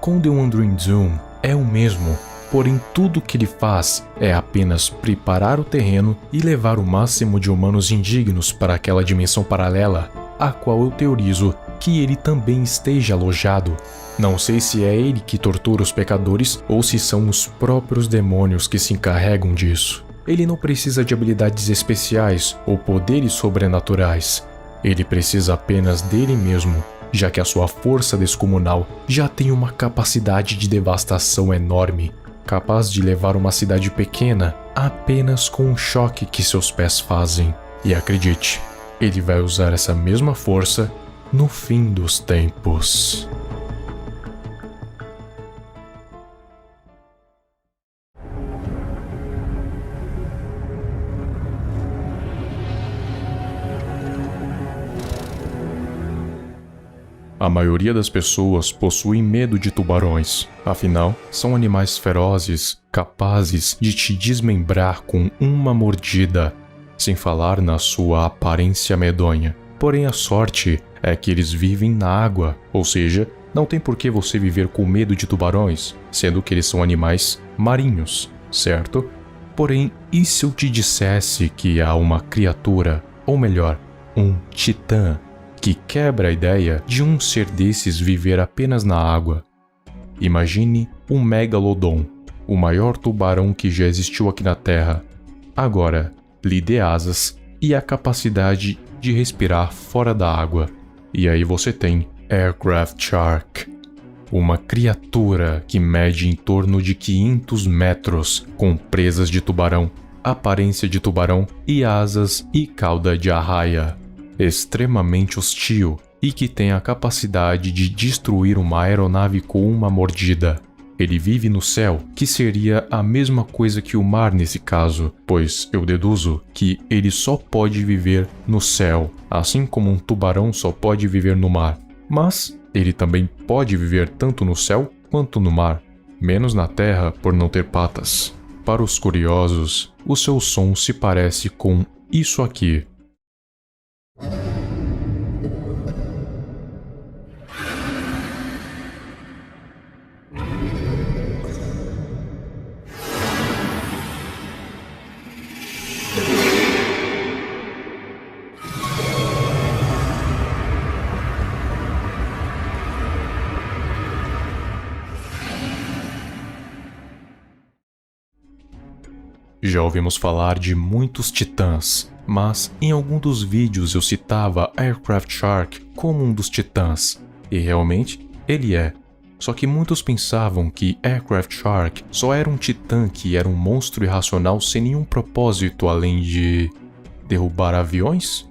Com The Wandering Doom é o mesmo, porém tudo que ele faz é apenas preparar o terreno e levar o máximo de humanos indignos para aquela dimensão paralela, a qual eu teorizo que ele também esteja alojado. Não sei se é ele que tortura os pecadores ou se são os próprios demônios que se encarregam disso. Ele não precisa de habilidades especiais ou poderes sobrenaturais. Ele precisa apenas dele mesmo, já que a sua força descomunal já tem uma capacidade de devastação enorme, capaz de levar uma cidade pequena apenas com o choque que seus pés fazem. E acredite, ele vai usar essa mesma força no fim dos tempos. A maioria das pessoas possui medo de tubarões, afinal, são animais ferozes, capazes de te desmembrar com uma mordida, sem falar na sua aparência medonha. Porém, a sorte é que eles vivem na água, ou seja, não tem por que você viver com medo de tubarões, sendo que eles são animais marinhos, certo? Porém, e se eu te dissesse que há uma criatura, ou melhor, um titã, que quebra a ideia de um ser desses viver apenas na água? Imagine um megalodon, o maior tubarão que já existiu aqui na Terra. Agora, lhe dê asas e a capacidade de respirar fora da água. E aí você tem Aircraft Shark, uma criatura que mede em torno de 500 metros, com presas de tubarão, aparência de tubarão e asas e cauda de arraia. Extremamente hostil e que tem a capacidade de destruir uma aeronave com uma mordida. Ele vive no céu, que seria a mesma coisa que o mar nesse caso, pois eu deduzo que ele só pode viver no céu, assim como um tubarão só pode viver no mar. Mas ele também pode viver tanto no céu quanto no mar, menos na terra por não ter patas. Para os curiosos, o seu som se parece com isso aqui. Já ouvimos falar de muitos titãs, mas em algum dos vídeos eu citava Aircraft Shark como um dos titãs, e realmente ele é. Só que muitos pensavam que Aircraft Shark só era um titã que era um monstro irracional sem nenhum propósito além de derrubar aviões?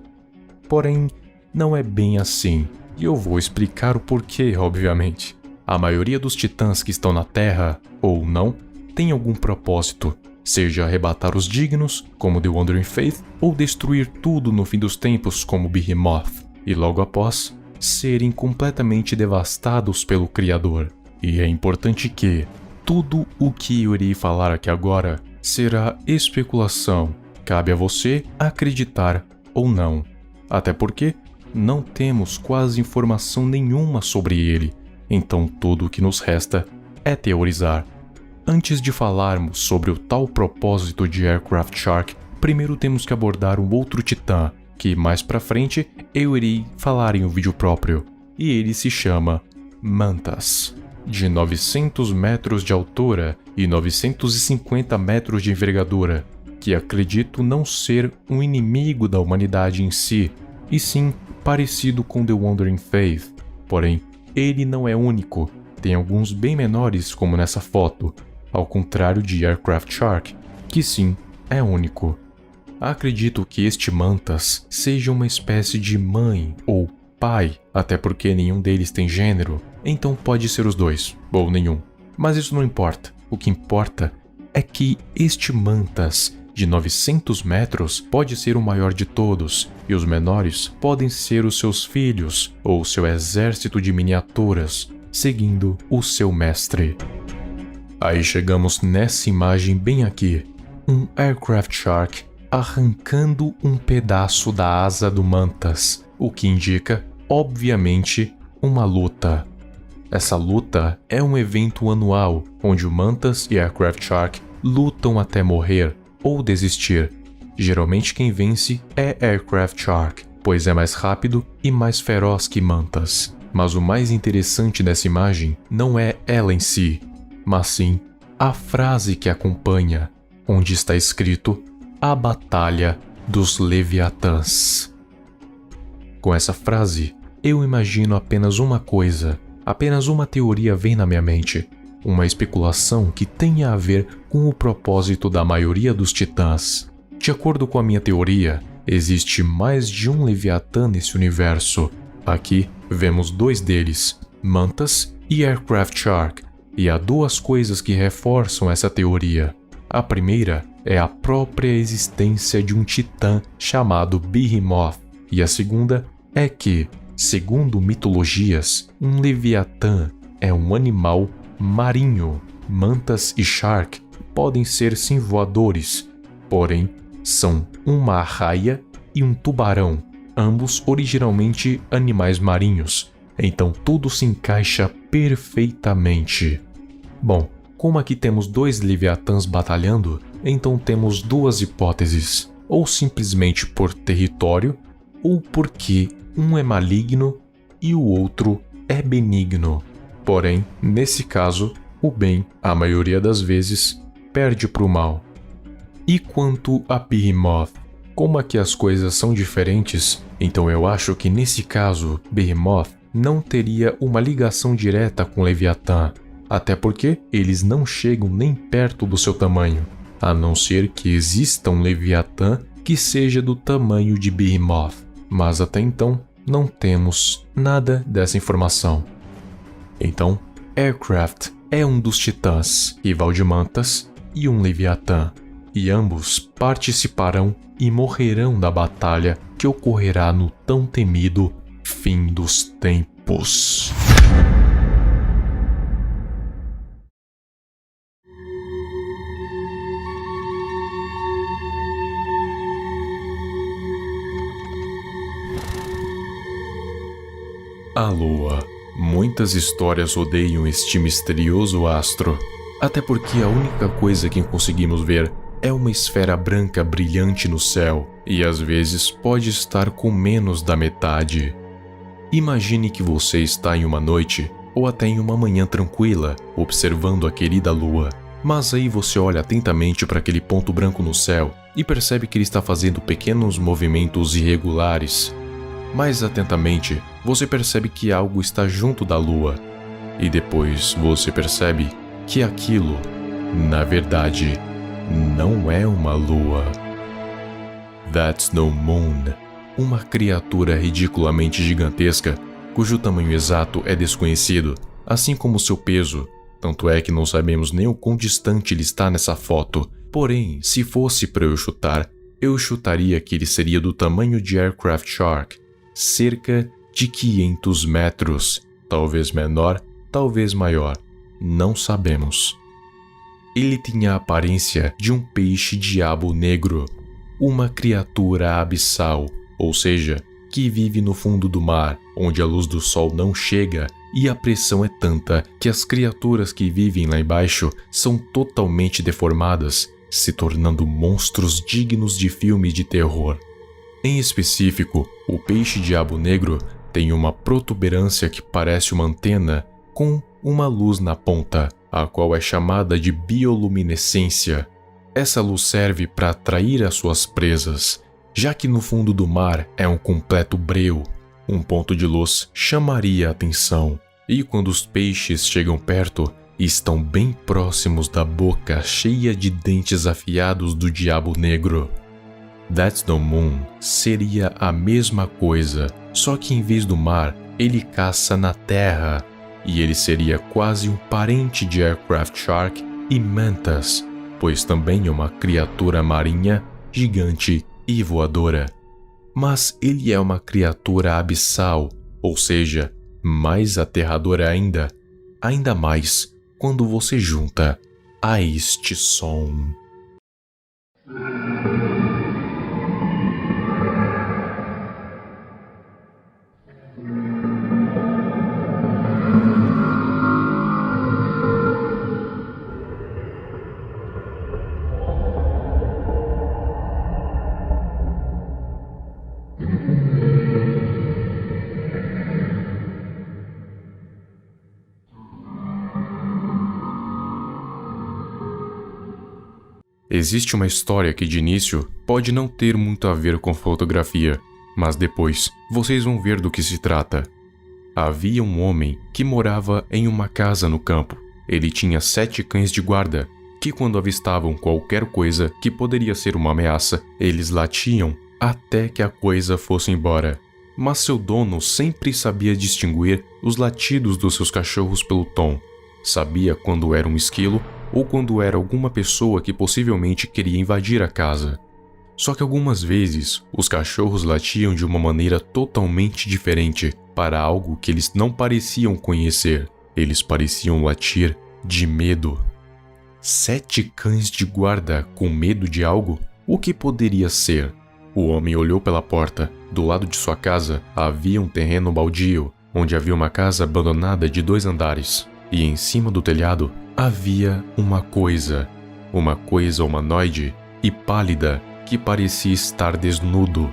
Porém, não é bem assim, e eu vou explicar o porquê, obviamente. A maioria dos titãs que estão na Terra, ou não, tem algum propósito, seja arrebatar os dignos, como The Wandering Faith, ou destruir tudo no fim dos tempos, como Behemoth, e logo após, serem completamente devastados pelo Criador. E é importante que tudo o que eu irei falar aqui agora será especulação, cabe a você acreditar ou não, até porque não temos quase informação nenhuma sobre ele, então tudo o que nos resta é teorizar. Antes de falarmos sobre o tal propósito de Aircraft Shark, primeiro temos que abordar um outro titã, que mais pra frente eu irei falar em um vídeo próprio, e ele se chama Mantas. De 900 metros de altura e 950 metros de envergadura, que acredito não ser um inimigo da humanidade em si, e sim parecido com The Wandering Faith. Porém, ele não é único, tem alguns bem menores como nessa foto, ao contrário de Aircraft Shark, que sim, é único. Acredito que este Mantas seja uma espécie de mãe ou pai, até porque nenhum deles tem gênero, então pode ser os dois, ou nenhum. Mas isso não importa, o que importa é que este Mantas de 900 metros pode ser o maior de todos, e os menores podem ser os seus filhos ou seu exército de miniaturas, seguindo o seu mestre. Aí chegamos nessa imagem bem aqui, um Aircraft Shark arrancando um pedaço da asa do Mantas, o que indica, obviamente, uma luta. Essa luta é um evento anual, onde o Mantas e Aircraft Shark lutam até morrer ou desistir. Geralmente quem vence é Aircraft Shark, pois é mais rápido e mais feroz que Mantas. Mas o mais interessante dessa imagem não é ela em si, mas sim a frase que acompanha, onde está escrito A Batalha dos Leviatãs. Com essa frase, eu imagino apenas uma coisa, apenas uma teoria vem na minha mente, uma especulação que tenha a ver com o propósito da maioria dos titãs. De acordo com a minha teoria, existe mais de um Leviatã nesse universo. Aqui vemos dois deles, Mantas e Aircraft Shark, e há duas coisas que reforçam essa teoria. A primeira é a própria existência de um titã chamado Behemoth, e a segunda é que, Segundo mitologias, um leviatã é um animal marinho. Mantas e shark podem ser sim voadores, porém são uma arraia e um tubarão, ambos originalmente animais marinhos, então tudo se encaixa perfeitamente. Bom, como aqui temos dois leviatãs batalhando, então temos duas hipóteses, ou simplesmente por território, ou porque um é maligno e o outro é benigno. Porém, nesse caso, o bem, a maioria das vezes, perde para o mal. E quanto a Behemoth? Como aqui as coisas são diferentes, então eu acho que nesse caso, Behemoth não teria uma ligação direta com Leviatã, até porque eles não chegam nem perto do seu tamanho, a não ser que exista um Leviatã que seja do tamanho de Behemoth, mas até então não temos nada dessa informação. Então, Aircraft é um dos titãs, rival de Mantas, e um Leviatã, e ambos participarão e morrerão da batalha que ocorrerá no tão temido fim dos tempos. A Lua. Muitas histórias rodeiam este misterioso astro, até porque a única coisa que conseguimos ver é uma esfera branca brilhante no céu, e às vezes pode estar com menos da metade. Imagine que você está em uma noite, ou até em uma manhã tranquila, observando a querida Lua, mas aí você olha atentamente para aquele ponto branco no céu e percebe que ele está fazendo pequenos movimentos irregulares. Mais atentamente, você percebe que algo está junto da Lua, e depois você percebe que aquilo, na verdade, não é uma Lua. That's no Moon, uma criatura ridiculamente gigantesca, cujo tamanho exato é desconhecido, assim como seu peso, tanto é que não sabemos nem o quão distante ele está nessa foto. Porém, se fosse para eu chutaria que ele seria do tamanho de Aircraft Shark, cerca de 500 metros, talvez menor, talvez maior, não sabemos. Ele tinha a aparência de um peixe-diabo negro, uma criatura abissal, ou seja, que vive no fundo do mar, onde a luz do sol não chega e a pressão é tanta que as criaturas que vivem lá embaixo são totalmente deformadas, se tornando monstros dignos de filmes de terror. Em específico, o peixe-diabo negro tem uma protuberância que parece uma antena com uma luz na ponta, a qual é chamada de bioluminescência. Essa luz serve para atrair as suas presas, já que no fundo do mar é um completo breu. Um ponto de luz chamaria a atenção, e quando os peixes chegam perto, estão bem próximos da boca cheia de dentes afiados do diabo negro. That's no Moon seria a mesma coisa, só que em vez do mar, ele caça na terra, e ele seria quase um parente de Aircraft Shark e Mantas, pois também é uma criatura marinha, gigante e voadora. Mas ele é uma criatura abissal, ou seja, mais aterradora ainda mais quando você junta a este som. Existe uma história que de início pode não ter muito a ver com fotografia, mas depois vocês vão ver do que se trata. Havia um homem que morava em uma casa no campo. Ele tinha 7 cães de guarda, que quando avistavam qualquer coisa que poderia ser uma ameaça, eles latiam até que a coisa fosse embora. Mas seu dono sempre sabia distinguir os latidos dos seus cachorros pelo tom. Sabia quando era um esquilo ou quando era alguma pessoa que possivelmente queria invadir a casa. Só que algumas vezes, os cachorros latiam de uma maneira totalmente diferente para algo que eles não pareciam conhecer. Eles pareciam latir de medo. 7 cães de guarda com medo de algo? O que poderia ser? O homem olhou pela porta. Do lado de sua casa havia um terreno baldio, onde havia uma casa abandonada de 2 andares. E em cima do telhado havia uma coisa humanoide e pálida que parecia estar desnudo.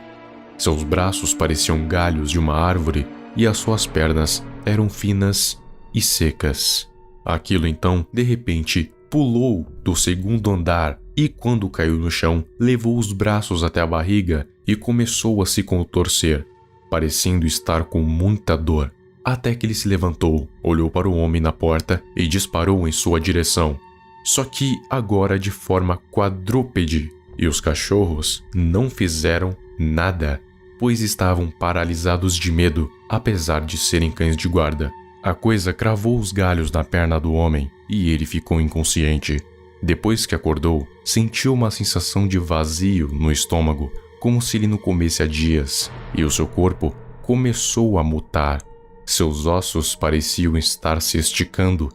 Seus braços pareciam galhos de uma árvore e as suas pernas eram finas e secas. Aquilo então, de repente, pulou do 2º andar e, quando caiu no chão, levou os braços até a barriga e começou a se contorcer, parecendo estar com muita dor. Até que ele se levantou, olhou para o homem na porta e disparou em sua direção. Só que agora de forma quadrúpede. E os cachorros não fizeram nada, pois estavam paralisados de medo, apesar de serem cães de guarda. A coisa cravou os galhos na perna do homem e ele ficou inconsciente. Depois que acordou, sentiu uma sensação de vazio no estômago, como se ele não comesse há dias, e o seu corpo começou a mutar. Seus ossos pareciam estar se esticando.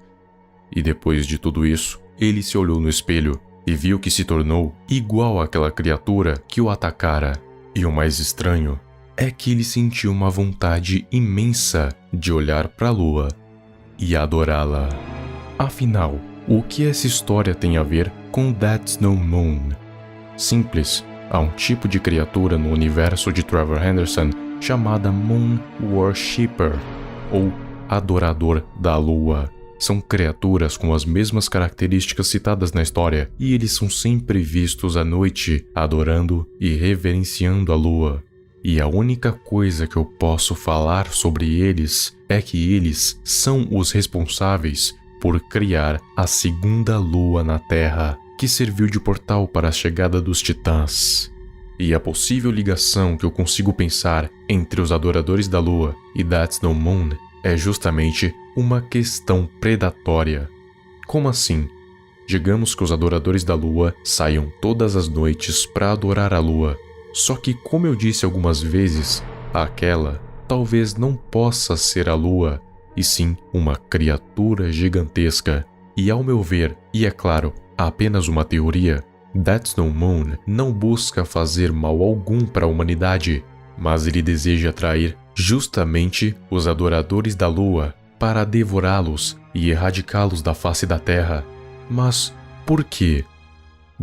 E depois de tudo isso, ele se olhou no espelho e viu que se tornou igual àquela criatura que o atacara. E o mais estranho é que ele sentiu uma vontade imensa de olhar para a lua e adorá-la. Afinal, o que essa história tem a ver com That's No Moon? Simples, há um tipo de criatura no universo de Trevor Henderson chamada Moon Worshipper, ou Adorador da Lua. São criaturas com as mesmas características citadas na história, e eles são sempre vistos à noite, adorando e reverenciando a lua. E a única coisa que eu posso falar sobre eles é que eles são os responsáveis por criar a 2ª lua na Terra, que serviu de portal para a chegada dos titãs. E a possível ligação que eu consigo pensar entre os adoradores da lua e That's No Moon é justamente uma questão predatória. Como assim? Digamos que os adoradores da lua saiam todas as noites para adorar a lua. Só que, como eu disse algumas vezes, aquela talvez não possa ser a lua, e sim uma criatura gigantesca. E ao meu ver, e é claro, apenas uma teoria, That's No Moon não busca fazer mal algum para a humanidade, mas ele deseja atrair justamente os adoradores da lua para devorá-los e erradicá-los da face da terra. Mas por quê?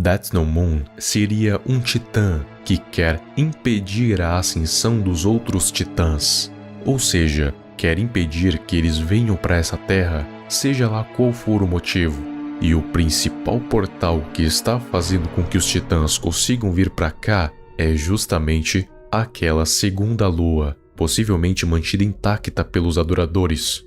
That's No Moon seria um titã que quer impedir a ascensão dos outros titãs, ou seja, quer impedir que eles venham para essa terra, seja lá qual for o motivo. E o principal portal que está fazendo com que os titãs consigam vir para cá é justamente aquela 2ª lua, possivelmente mantida intacta pelos adoradores.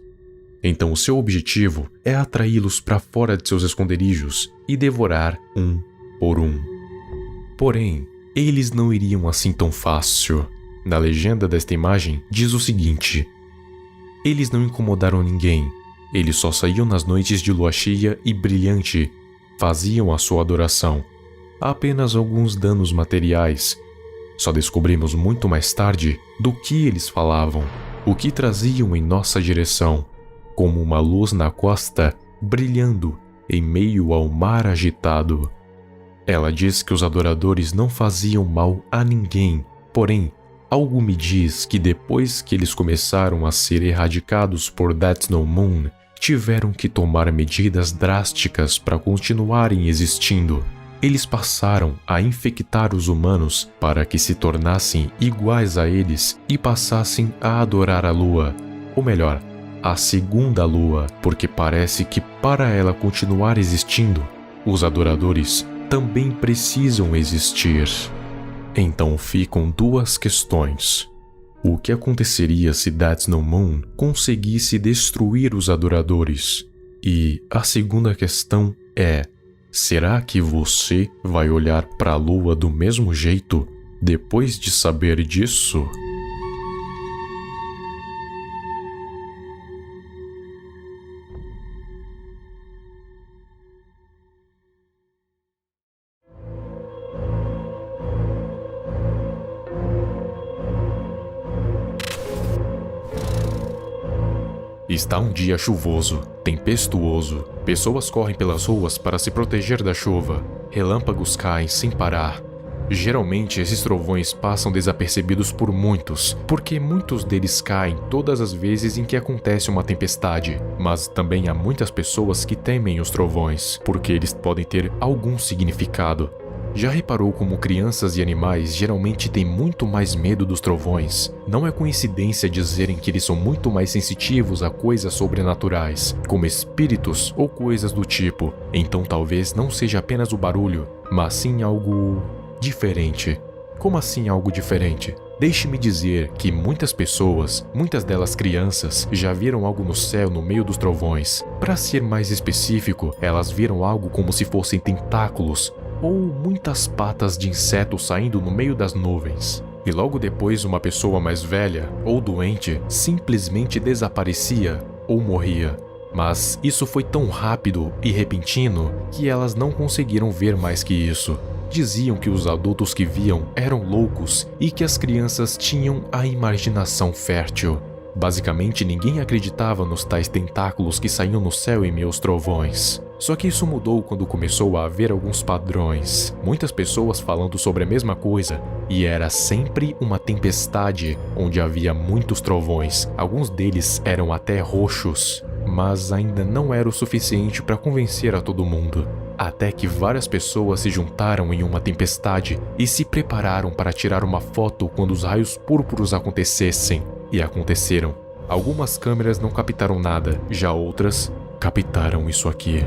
Então o seu objetivo é atraí-los para fora de seus esconderijos e devorar um por um. Porém, eles não iriam assim tão fácil. Na legenda desta imagem diz o seguinte: eles não incomodaram ninguém, eles só saíam nas noites de lua cheia e brilhante, faziam a sua adoração. Apenas alguns danos materiais. Só descobrimos muito mais tarde do que eles falavam, o que traziam em nossa direção, como uma luz na costa brilhando em meio ao mar agitado. Ela diz que os adoradores não faziam mal a ninguém, porém, algo me diz que depois que eles começaram a ser erradicados por That's No Moon, tiveram que tomar medidas drásticas para continuarem existindo. Eles passaram a infectar os humanos para que se tornassem iguais a eles e passassem a adorar a lua, ou melhor, a 2ª lua, porque parece que para ela continuar existindo, os adoradores também precisam existir. Então ficam 2 questões. O que aconteceria se That's No Moon conseguisse destruir os adoradores? E a segunda questão é: será que você vai olhar para a lua do mesmo jeito depois de saber disso? Está um dia chuvoso, tempestuoso. Pessoas correm pelas ruas para se proteger da chuva. Relâmpagos caem sem parar. Geralmente, esses trovões passam desapercebidos por muitos, porque muitos deles caem todas as vezes em que acontece uma tempestade. Mas também há muitas pessoas que temem os trovões, porque eles podem ter algum significado. Já reparou como crianças e animais geralmente têm muito mais medo dos trovões? Não é coincidência dizerem que eles são muito mais sensitivos a coisas sobrenaturais, como espíritos ou coisas do tipo. Então talvez não seja apenas o barulho, mas sim algo diferente. Como assim algo diferente? Deixe-me dizer que muitas pessoas, muitas delas crianças, já viram algo no céu no meio dos trovões. Para ser mais específico, elas viram algo como se fossem tentáculos ou muitas patas de insetos saindo no meio das nuvens. E logo depois uma pessoa mais velha ou doente simplesmente desaparecia ou morria. Mas isso foi tão rápido e repentino que elas não conseguiram ver mais que isso. Diziam que os adultos que viam eram loucos e que as crianças tinham a imaginação fértil. Basicamente, ninguém acreditava nos tais tentáculos que saíam no céu em meio aos trovões. Só que isso mudou quando começou a haver alguns padrões. Muitas pessoas falando sobre a mesma coisa, e era sempre uma tempestade onde havia muitos trovões. Alguns deles eram até roxos, mas ainda não era o suficiente para convencer a todo mundo. Até que várias pessoas se juntaram em uma tempestade e se prepararam para tirar uma foto quando os raios púrpuros acontecessem. E aconteceram. Algumas câmeras não captaram nada, já outras captaram isso aqui.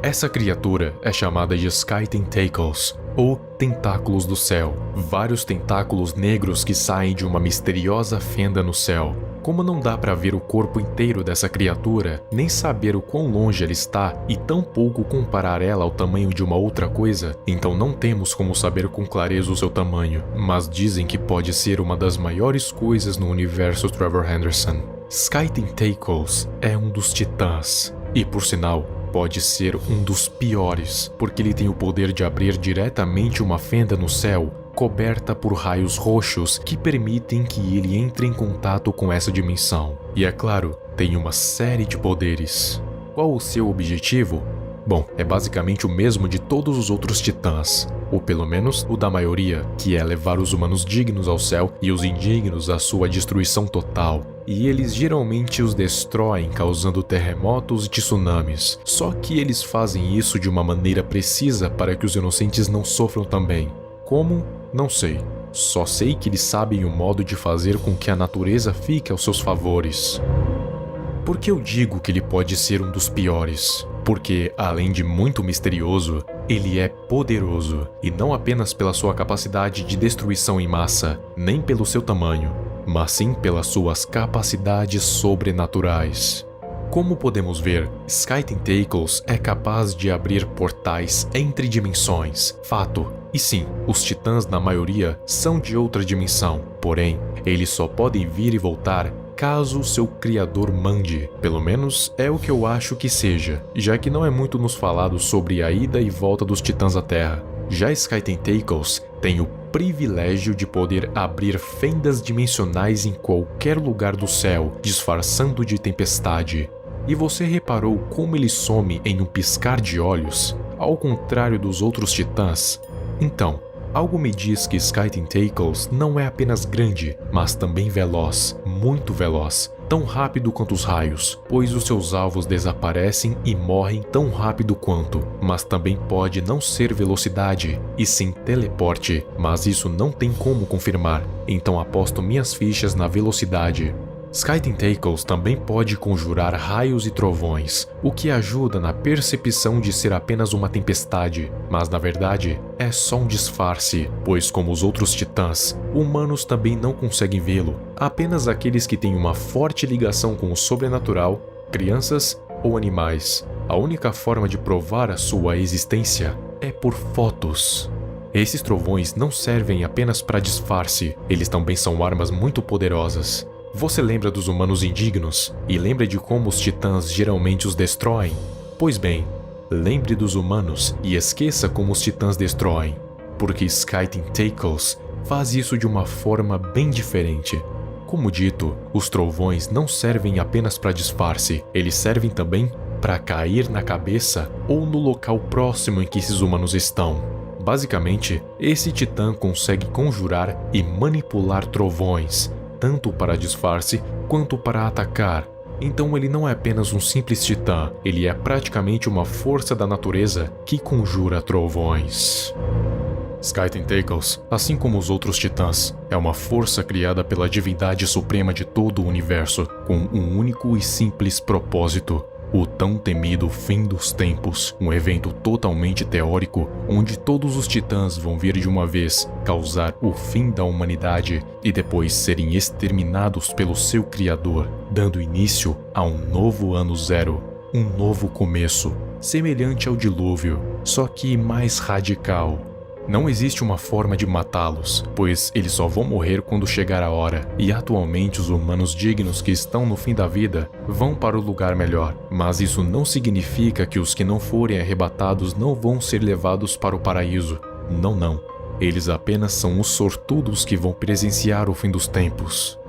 Essa criatura é chamada de Sky Tentacles, ou Tentáculos do Céu. Vários tentáculos negros que saem de uma misteriosa fenda no céu. Como não dá para ver o corpo inteiro dessa criatura, nem saber o quão longe ela está e tampouco comparar ela ao tamanho de uma outra coisa, então não temos como saber com clareza o seu tamanho, mas dizem que pode ser uma das maiores coisas no universo Trevor Henderson. Sky Tentacles é um dos titãs, e por sinal, pode ser um dos piores, porque ele tem o poder de abrir diretamente uma fenda no céu, coberta por raios roxos que permitem que ele entre em contato com essa dimensão. E é claro, tem uma série de poderes. Qual o seu objetivo? Bom, é basicamente o mesmo de todos os outros titãs, ou pelo menos o da maioria, que é levar os humanos dignos ao céu e os indignos à sua destruição total. E eles geralmente os destroem, causando terremotos e tsunamis. Só que eles fazem isso de uma maneira precisa para que os inocentes não sofram também. Como? Não sei. Só sei que eles sabem o modo de fazer com que a natureza fique aos seus favores. Por que eu digo que ele pode ser um dos piores? Porque, além de muito misterioso, ele é poderoso, e não apenas pela sua capacidade de destruição em massa, nem pelo seu tamanho, mas sim pelas suas capacidades sobrenaturais. Como podemos ver, Sky Tentacles é capaz de abrir portais entre dimensões, fato. E sim, os titãs na maioria são de outra dimensão, porém, eles só podem vir e voltar caso seu criador mande. Pelo menos é o que eu acho que seja, já que não é muito nos falado sobre a ida e volta dos titãs à Terra. Já Sky Tentacles tem o privilégio de poder abrir fendas dimensionais em qualquer lugar do céu, disfarçando de tempestade. E você reparou como ele some em um piscar de olhos, ao contrário dos outros titãs? Então, algo me diz que Sky Tentacles não é apenas grande, mas também veloz, muito veloz, tão rápido quanto os raios, pois os seus alvos desaparecem e morrem tão rápido quanto, mas também pode não ser velocidade, e sim teleporte, mas isso não tem como confirmar, então aposto minhas fichas na velocidade. Sky Tentacles também pode conjurar raios e trovões, o que ajuda na percepção de ser apenas uma tempestade, mas na verdade é só um disfarce, pois como os outros titãs, humanos também não conseguem vê-lo, apenas aqueles que têm uma forte ligação com o sobrenatural, crianças ou animais. A única forma de provar a sua existência é por fotos. Esses trovões não servem apenas para disfarce, eles também são armas muito poderosas. Você lembra dos humanos indignos? E lembra de como os titãs geralmente os destroem? Pois bem, lembre dos humanos e esqueça como os titãs destroem, porque Sky Tentacles faz isso de uma forma bem diferente. como dito, os trovões não servem apenas para disfarce, eles servem também para cair na cabeça ou no local próximo em que esses humanos estão. Basicamente, esse titã consegue conjurar e manipular trovões, tanto para disfarce quanto para atacar. Então ele não é apenas um simples titã, ele é praticamente uma força da natureza que conjura trovões. Sky Tentacles, assim como os outros titãs, é uma força criada pela divindade suprema de todo o universo, com um único e simples propósito: o tão temido fim dos tempos, um evento totalmente teórico onde todos os titãs vão vir de uma vez causar o fim da humanidade e depois serem exterminados pelo seu criador, dando início a um novo ano zero, um novo começo, semelhante ao dilúvio, só que mais radical. Não existe uma forma de matá-los, pois eles só vão morrer quando chegar a hora, e atualmente os humanos dignos que estão no fim da vida vão para o lugar melhor, mas isso não significa que os que não forem arrebatados não vão ser levados para o paraíso. Não. Eles apenas são os sortudos que vão presenciar o fim dos tempos.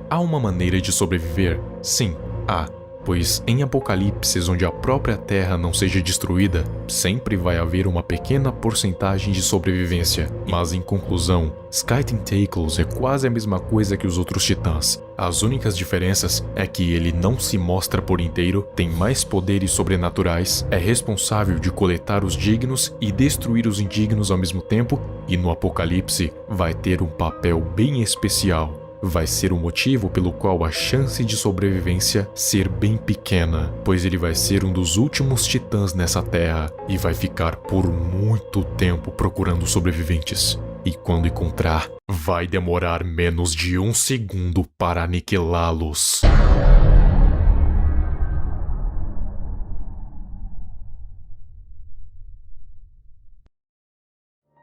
Há uma maneira de sobreviver? Sim, há. Pois em apocalipses onde a própria Terra não seja destruída, sempre vai haver uma pequena porcentagem de sobrevivência. Mas em conclusão, Sky Tentacles é quase a mesma coisa que os outros titãs. As únicas diferenças é que ele não se mostra por inteiro, tem mais poderes sobrenaturais, é responsável de coletar os dignos e destruir os indignos ao mesmo tempo, e no apocalipse vai ter um papel bem especial. Vai ser o motivo pelo qual a chance de sobrevivência ser bem pequena, pois ele vai ser um dos últimos titãs nessa terra e vai ficar por muito tempo procurando sobreviventes. E quando encontrar, vai demorar menos de 1 segundo para aniquilá-los.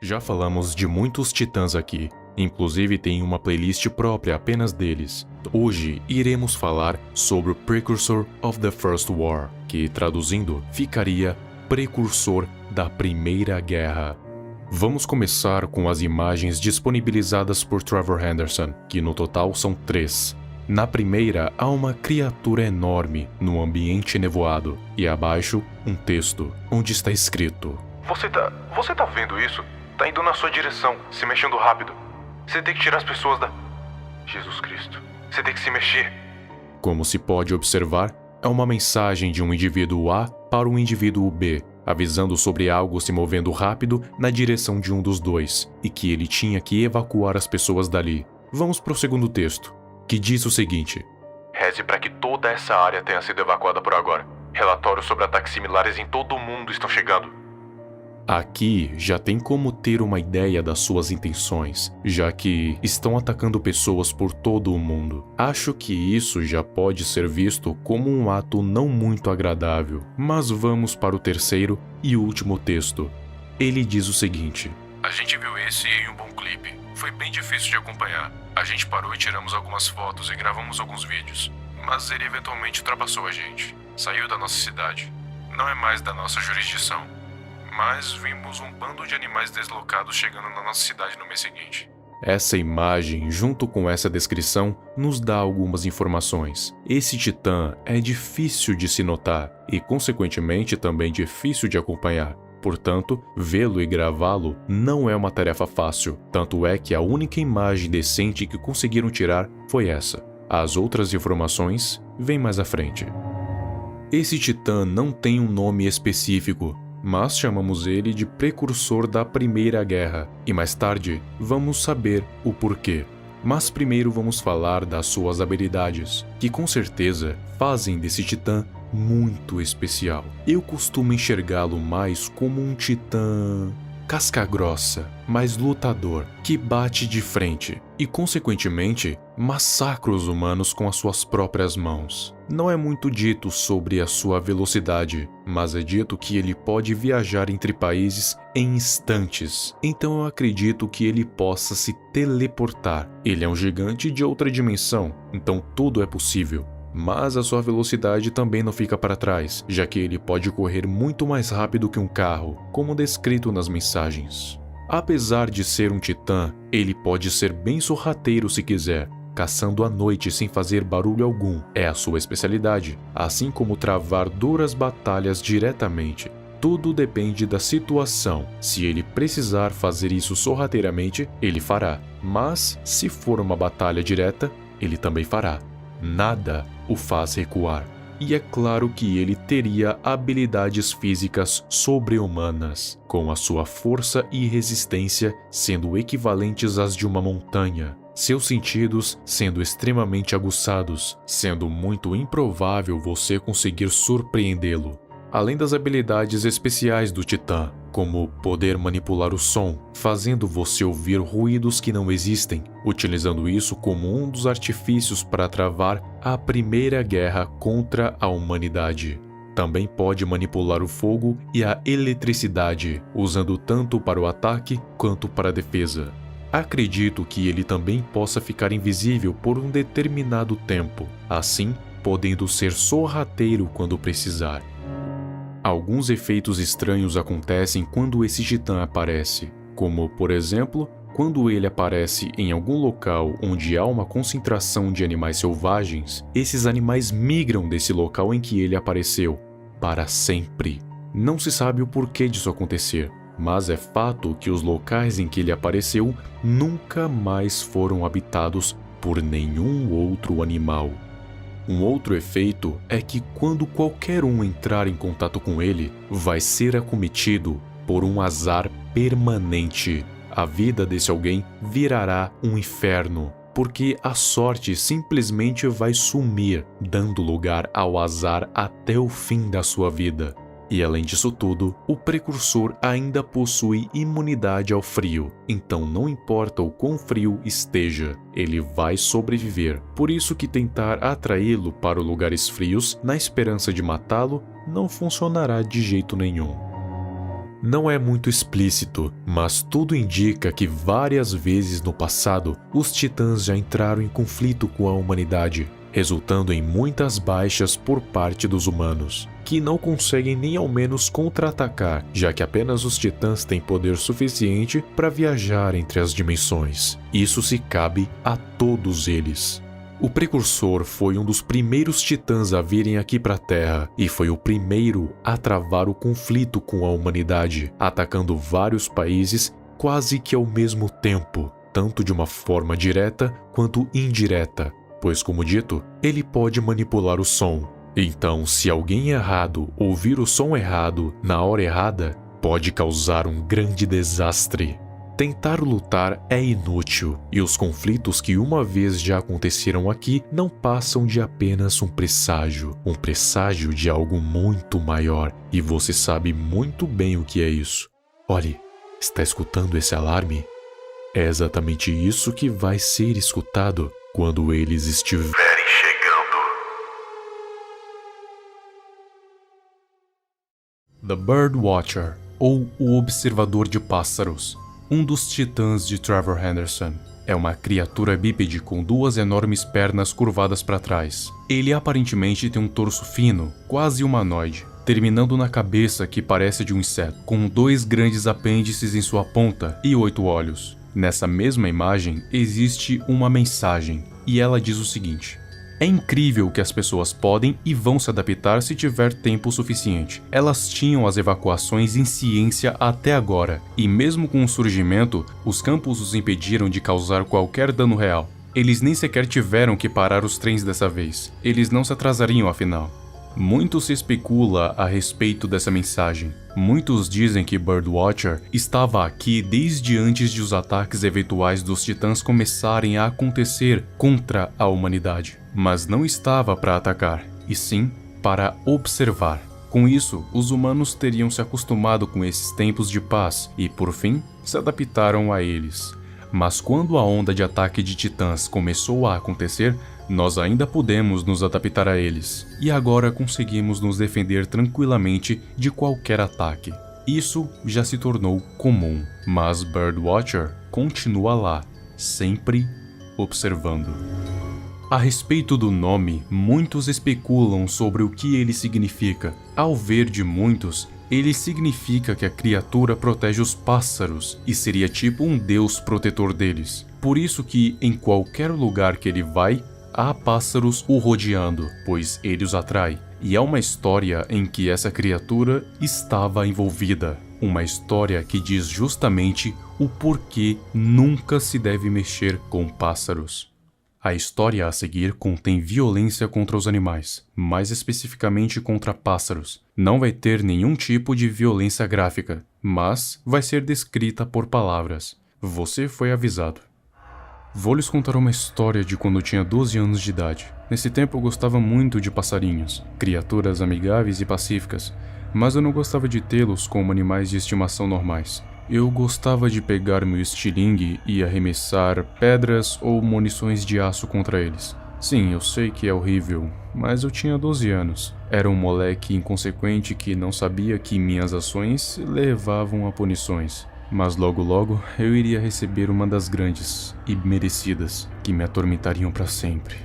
Já falamos de muitos titãs aqui. Inclusive tem uma playlist própria apenas deles. Hoje iremos falar sobre o Precursor of the First War, que traduzindo ficaria Precursor da Primeira Guerra. Vamos começar com as imagens disponibilizadas por Trevor Henderson, que no total são 3. Na primeira há uma criatura enorme num ambiente nevoado e abaixo um texto, onde está escrito: Você tá vendo isso? Tá indo na sua direção, se mexendo rápido. Você tem que tirar as pessoas da... Jesus Cristo. Você tem que se mexer. Como se pode observar, é uma mensagem de um indivíduo A para um indivíduo B, avisando sobre algo se movendo rápido na direção de um dos dois, e que ele tinha que evacuar as pessoas dali. Vamos para o segundo texto, que diz o seguinte: Reze para que toda essa área tenha sido evacuada por agora. Relatórios sobre ataques similares em todo o mundo estão chegando. Aqui já tem como ter uma ideia das suas intenções, já que estão atacando pessoas por todo o mundo. Acho que isso já pode ser visto como um ato não muito agradável, mas vamos para o terceiro e último texto. Ele diz o seguinte: A gente viu esse em um bom clipe. Foi bem difícil de acompanhar. A gente parou e tiramos algumas fotos e gravamos alguns vídeos. Mas ele eventualmente ultrapassou a gente. Saiu da nossa cidade. Não é mais da nossa jurisdição. Mas vimos um bando de animais deslocados chegando na nossa cidade no mês seguinte. Essa imagem, junto com essa descrição, nos dá algumas informações. Esse titã é difícil de se notar e, consequentemente, também difícil de acompanhar. Portanto, vê-lo e gravá-lo não é uma tarefa fácil. Tanto é que a única imagem decente que conseguiram tirar foi essa. As outras informações vêm mais à frente. Esse titã não tem um nome específico, mas chamamos ele de Precursor da Primeira Guerra, e mais tarde vamos saber o porquê. Mas primeiro vamos falar das suas habilidades, que com certeza fazem desse titã muito especial. Eu costumo enxergá-lo mais como um titã casca-grossa, mais lutador, que bate de frente e, consequentemente, massacra os humanos com as suas próprias mãos. Não é muito dito sobre a sua velocidade, mas é dito que ele pode viajar entre países em instantes, então eu acredito que ele possa se teleportar. Ele é um gigante de outra dimensão, então tudo é possível. Mas a sua velocidade também não fica para trás, já que ele pode correr muito mais rápido que um carro, como descrito nas mensagens. Apesar de ser um titã, ele pode ser bem sorrateiro se quiser. caçando à noite sem fazer barulho algum é a sua especialidade, assim como travar duras batalhas diretamente. Tudo depende da situação. Se ele precisar fazer isso sorrateiramente, ele fará. Mas, se for uma batalha direta, ele também fará. Nada o faz recuar. E é claro que ele teria habilidades físicas sobre-humanas, com a sua força e resistência sendo equivalentes às de uma montanha, seus sentidos sendo extremamente aguçados, sendo muito improvável você conseguir surpreendê-lo. Além das habilidades especiais do Titã, como poder manipular o som, fazendo você ouvir ruídos que não existem, utilizando isso como um dos artifícios para travar a primeira guerra contra a humanidade. Também pode manipular o fogo e a eletricidade, usando tanto para o ataque quanto para a defesa. Acredito que ele também possa ficar invisível por um determinado tempo, assim podendo ser sorrateiro quando precisar. Alguns efeitos estranhos acontecem quando esse titã aparece, como, por exemplo, quando ele aparece em algum local onde há uma concentração de animais selvagens, esses animais migram desse local em que ele apareceu, para sempre. Não se sabe o porquê disso acontecer, mas é fato que os locais em que ele apareceu nunca mais foram habitados por nenhum outro animal. Um outro efeito é que quando qualquer um entrar em contato com ele, vai ser acometido por um azar permanente. A vida desse alguém virará um inferno, porque a sorte simplesmente vai sumir, dando lugar ao azar até o fim da sua vida. E além disso tudo, o precursor ainda possui imunidade ao frio, então não importa o quão frio esteja, ele vai sobreviver. Por isso que tentar atraí-lo para lugares frios, na esperança de matá-lo, não funcionará de jeito nenhum. Não é muito explícito, mas tudo indica que várias vezes no passado, os titãs já entraram em conflito com a humanidade, resultando em muitas baixas por parte dos humanos, que não conseguem nem ao menos contra-atacar, já que apenas os titãs têm poder suficiente para viajar entre as dimensões. Isso se cabe a todos eles. O Precursor foi um dos primeiros titãs a virem aqui para a Terra e foi o primeiro a travar o conflito com a humanidade, atacando vários países quase que ao mesmo tempo, tanto de uma forma direta quanto indireta, pois, como dito, ele pode manipular o som. Então, se alguém errado ouvir o som errado na hora errada, pode causar um grande desastre. Tentar lutar é inútil, e os conflitos que uma vez já aconteceram aqui não passam de apenas um presságio de algo muito maior, e você sabe muito bem o que é isso. Olhe, está escutando esse alarme? É exatamente isso que vai ser escutado quando eles estiverem chegando. The Bird Watcher, ou o Observador de Pássaros, um dos titãs de Trevor Henderson. É uma criatura bípede com duas enormes pernas curvadas para trás. Ele aparentemente tem um torso fino, quase humanoide, terminando na cabeça que parece de um inseto, com 2 grandes apêndices em sua ponta e 8 olhos. Nessa mesma imagem existe uma mensagem, e ela diz o seguinte: é incrível que as pessoas podem e vão se adaptar se tiver tempo suficiente. Elas tinham as evacuações em ciência até agora, e mesmo com o surgimento, os campos os impediram de causar qualquer dano real. Eles nem sequer tiveram que parar os trens dessa vez. Eles não se atrasariam afinal. Muito se especula a respeito dessa mensagem. Muitos dizem que Birdwatcher estava aqui desde antes de os ataques eventuais dos titãs começarem a acontecer contra a humanidade, mas não estava para atacar, e sim para observar. Com isso, os humanos teriam se acostumado com esses tempos de paz e, por fim, se adaptaram a eles. Mas quando a onda de ataque de titãs começou a acontecer, nós ainda pudemos nos adaptar a eles, e agora conseguimos nos defender tranquilamente de qualquer ataque. Isso já se tornou comum, mas Birdwatcher continua lá, sempre observando. A respeito do nome, muitos especulam sobre o que ele significa. Ao ver de muitos, ele significa que a criatura protege os pássaros e seria tipo um deus protetor deles. Por isso que em qualquer lugar que ele vai, há pássaros o rodeando, pois ele os atrai. E é uma história em que essa criatura estava envolvida. Uma história que diz justamente o porquê nunca se deve mexer com pássaros. A história a seguir contém violência contra os animais, mais especificamente contra pássaros. Não vai ter nenhum tipo de violência gráfica, mas vai ser descrita por palavras. Você foi avisado. Vou lhes contar uma história de quando eu tinha 12 anos de idade. Nesse tempo eu gostava muito de passarinhos, criaturas amigáveis e pacíficas, mas eu não gostava de tê-los como animais de estimação normais. Eu gostava de pegar meu estilingue e arremessar pedras ou munições de aço contra eles. Sim, eu sei que é horrível, mas eu tinha 12 anos. Era um moleque inconsequente que não sabia que minhas ações levavam a punições. Mas logo logo eu iria receber uma das grandes e merecidas que me atormentariam para sempre.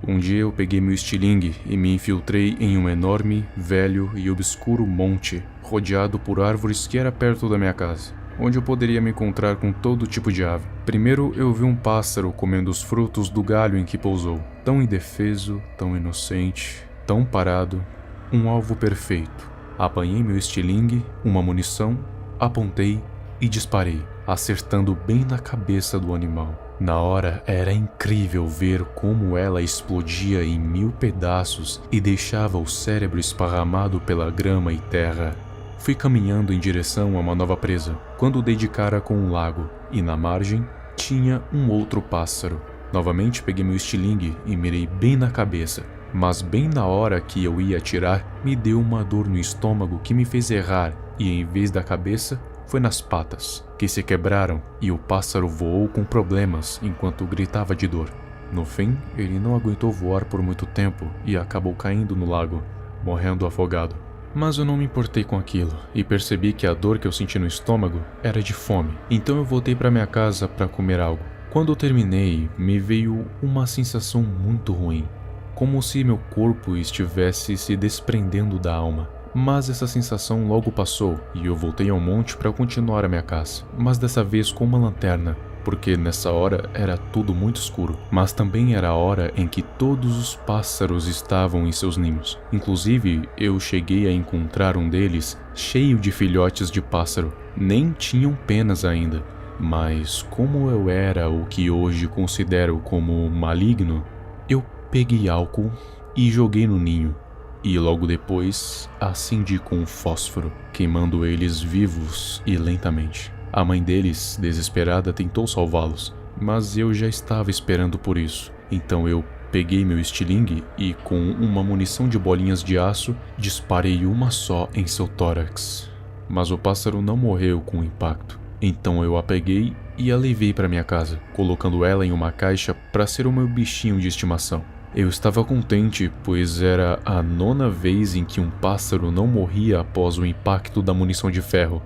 Um dia eu peguei meu estilingue e me infiltrei em um enorme, velho e obscuro monte, rodeado por árvores que era perto da minha casa, onde eu poderia me encontrar com todo tipo de ave. Primeiro eu vi um pássaro comendo os frutos do galho em que pousou, tão indefeso, tão inocente, tão parado, um alvo perfeito. Apanhei meu estilingue, uma munição, apontei e disparei, acertando bem na cabeça do animal. Na hora era incrível ver como ela explodia em 1000 pedaços e deixava o cérebro esparramado pela grama e terra. Fui caminhando em direção a uma nova presa, quando dei de cara com um lago, e na margem tinha um outro pássaro. Novamente peguei meu estilingue e mirei bem na cabeça, mas bem na hora que eu ia atirar, me deu uma dor no estômago que me fez errar, e em vez da cabeça, foi nas patas, que se quebraram e o pássaro voou com problemas enquanto gritava de dor. No fim, ele não aguentou voar por muito tempo e acabou caindo no lago, morrendo afogado. Mas eu não me importei com aquilo e percebi que a dor que eu senti no estômago era de fome, então eu voltei para minha casa para comer algo. Quando eu terminei, me veio uma sensação muito ruim, como se meu corpo estivesse se desprendendo da alma. Mas essa sensação logo passou e eu voltei ao monte para continuar a minha caça, mas dessa vez com uma lanterna, porque nessa hora era tudo muito escuro, mas também era a hora em que todos os pássaros estavam em seus ninhos. Inclusive, eu cheguei a encontrar um deles cheio de filhotes de pássaro, nem tinham penas ainda, mas como eu era o que hoje considero como maligno, eu peguei álcool e joguei no ninho. E logo depois, acendi com um fósforo, queimando eles vivos e lentamente. A mãe deles, desesperada, tentou salvá-los, mas eu já estava esperando por isso. Então eu peguei meu estilingue e, com uma munição de bolinhas de aço, disparei uma só em seu tórax. Mas o pássaro não morreu com o impacto. Então eu a peguei e a levei para minha casa, colocando ela em uma caixa para ser o meu bichinho de estimação. Eu estava contente, pois era a 9ª vez em que um pássaro não morria após o impacto da munição de ferro.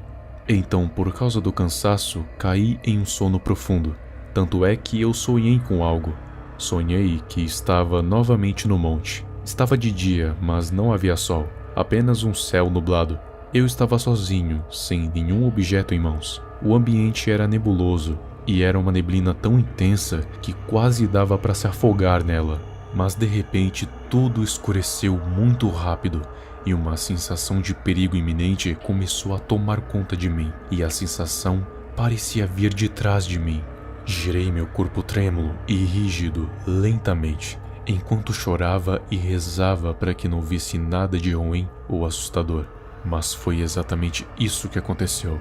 Então, por causa do cansaço, caí em um sono profundo. Tanto é que eu sonhei com algo. Sonhei que estava novamente no monte. Estava de dia, mas não havia sol, apenas um céu nublado. Eu estava sozinho, sem nenhum objeto em mãos. O ambiente era nebuloso, e era uma neblina tão intensa que quase dava para se afogar nela. Mas de repente tudo escureceu muito rápido e uma sensação de perigo iminente começou a tomar conta de mim, e a sensação parecia vir de trás de mim. Girei meu corpo trêmulo e rígido lentamente, enquanto chorava e rezava para que não visse nada de ruim ou assustador. Mas foi exatamente isso que aconteceu.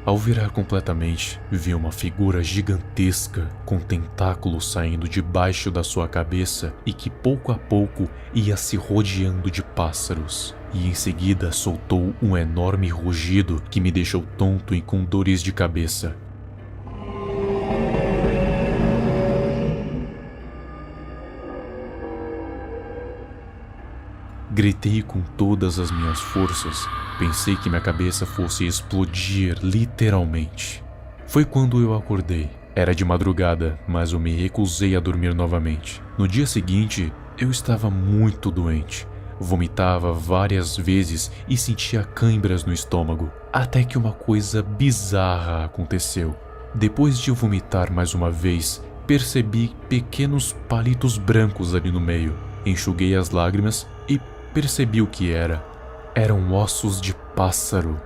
Ao virar completamente, vi uma figura gigantesca com tentáculos saindo debaixo da sua cabeça e que pouco a pouco ia se rodeando de pássaros. E em seguida soltou um enorme rugido que me deixou tonto e com dores de cabeça. Gritei com todas as minhas forças. Pensei que minha cabeça fosse explodir literalmente. Foi quando eu acordei. Era de madrugada, mas eu me recusei a dormir novamente. No dia seguinte, eu estava muito doente. Vomitava várias vezes e sentia câimbras no estômago. Até que uma coisa bizarra aconteceu. Depois de eu vomitar mais uma vez, percebi pequenos palitos brancos ali no meio. Enxuguei as lágrimas e percebi o que era. Eram ossos de pássaro.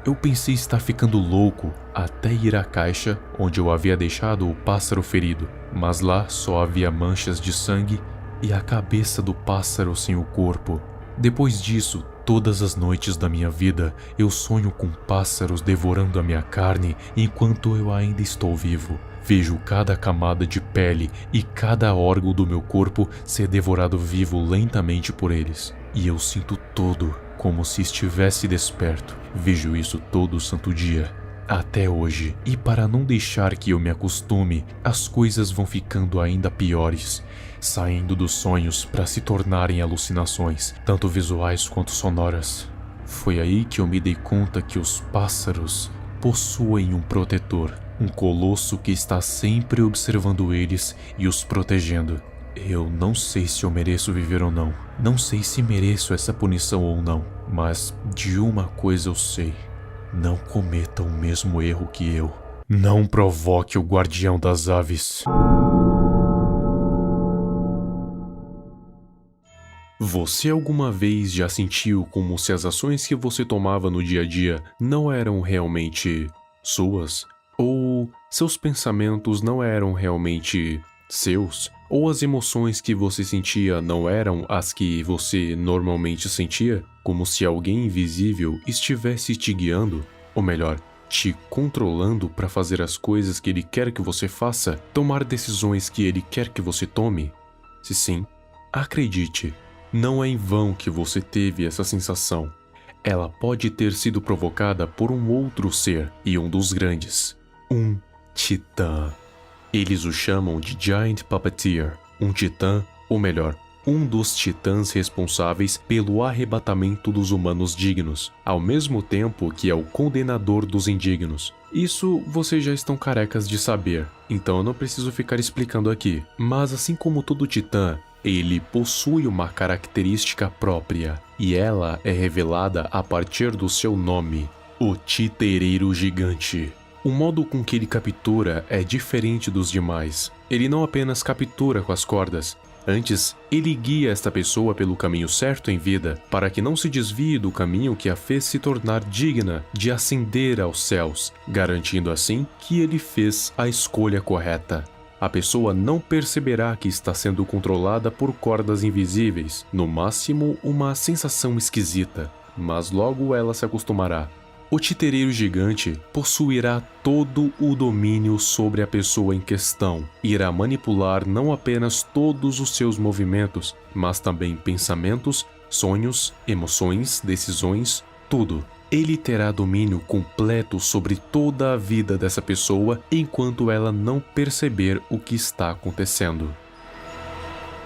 Eu pensei estar ficando louco até ir à caixa onde eu havia deixado o pássaro ferido, mas lá só havia manchas de sangue e a cabeça do pássaro sem o corpo. Depois disso, todas as noites da minha vida, eu sonho com pássaros devorando a minha carne enquanto eu ainda estou vivo. Vejo cada camada de pele e cada órgão do meu corpo ser devorado vivo lentamente por eles. E eu sinto tudo como se estivesse desperto. Vejo isso todo santo dia, até hoje. E para não deixar que eu me acostume, as coisas vão ficando ainda piores, saindo dos sonhos para se tornarem alucinações, tanto visuais quanto sonoras. Foi aí que eu me dei conta que os pássaros possuem um protetor, um colosso que está sempre observando eles e os protegendo. Eu não sei se eu mereço viver ou não. Não sei se mereço essa punição ou não. Mas de uma coisa eu sei. Não cometa o mesmo erro que eu. Não provoque o guardião das aves. Você alguma vez já sentiu como se as ações que você tomava no dia a dia não eram realmente suas? Ou seus pensamentos não eram realmente seus? Ou as emoções que você sentia não eram as que você normalmente sentia? Como se alguém invisível estivesse te guiando? Ou melhor, te controlando para fazer as coisas que ele quer que você faça? Tomar decisões que ele quer que você tome? Se sim, acredite, não é em vão que você teve essa sensação. Ela pode ter sido provocada por um outro ser, e um dos grandes, um titã. Eles o chamam de Giant Puppeteer, um titã, ou melhor, um dos titãs responsáveis pelo arrebatamento dos humanos dignos, ao mesmo tempo que é o condenador dos indignos. Isso vocês já estão carecas de saber, então eu não preciso ficar explicando aqui. Mas assim como todo titã, ele possui uma característica própria, e ela é revelada a partir do seu nome, o Titereiro Gigante. O modo com que ele captura é diferente dos demais. Ele não apenas captura com as cordas. Antes, ele guia esta pessoa pelo caminho certo em vida, para que não se desvie do caminho que a fez se tornar digna de ascender aos céus, garantindo assim que ele fez a escolha correta. A pessoa não perceberá que está sendo controlada por cordas invisíveis, no máximo uma sensação esquisita, mas logo ela se acostumará. O Titereiro Gigante possuirá todo o domínio sobre a pessoa em questão. Irá manipular não apenas todos os seus movimentos, mas também pensamentos, sonhos, emoções, decisões, tudo. Ele terá domínio completo sobre toda a vida dessa pessoa enquanto ela não perceber o que está acontecendo.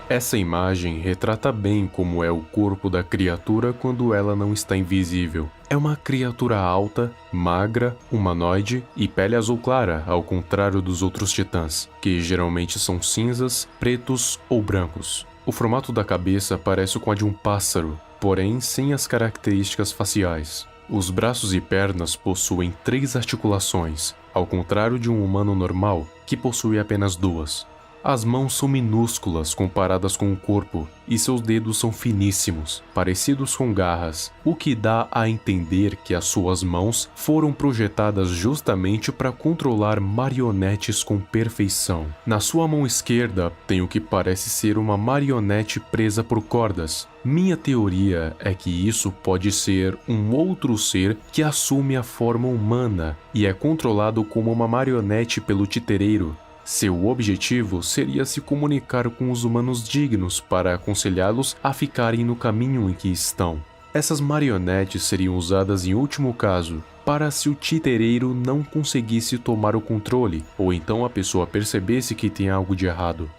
Essa imagem retrata bem como é o corpo da criatura quando ela não está invisível. É uma criatura alta, magra, humanoide e pele azul clara, ao contrário dos outros titãs, que geralmente são cinzas, pretos ou brancos. O formato da cabeça parece com a de um pássaro, porém sem as características faciais. Os braços e pernas possuem 3 articulações, ao contrário de um humano normal, que possui apenas 2. As mãos são minúsculas comparadas com o corpo, e seus dedos são finíssimos, parecidos com garras, o que dá a entender que as suas mãos foram projetadas justamente para controlar marionetes com perfeição. Na sua mão esquerda tem o que parece ser uma marionete presa por cordas. Minha teoria é que isso pode ser um outro ser que assume a forma humana e é controlado como uma marionete pelo titereiro. Seu objetivo seria se comunicar com os humanos dignos para aconselhá-los a ficarem no caminho em que estão. Essas marionetes seriam usadas em último caso, para se o titereiro não conseguisse tomar o controle, ou então a pessoa percebesse que tem algo de errado.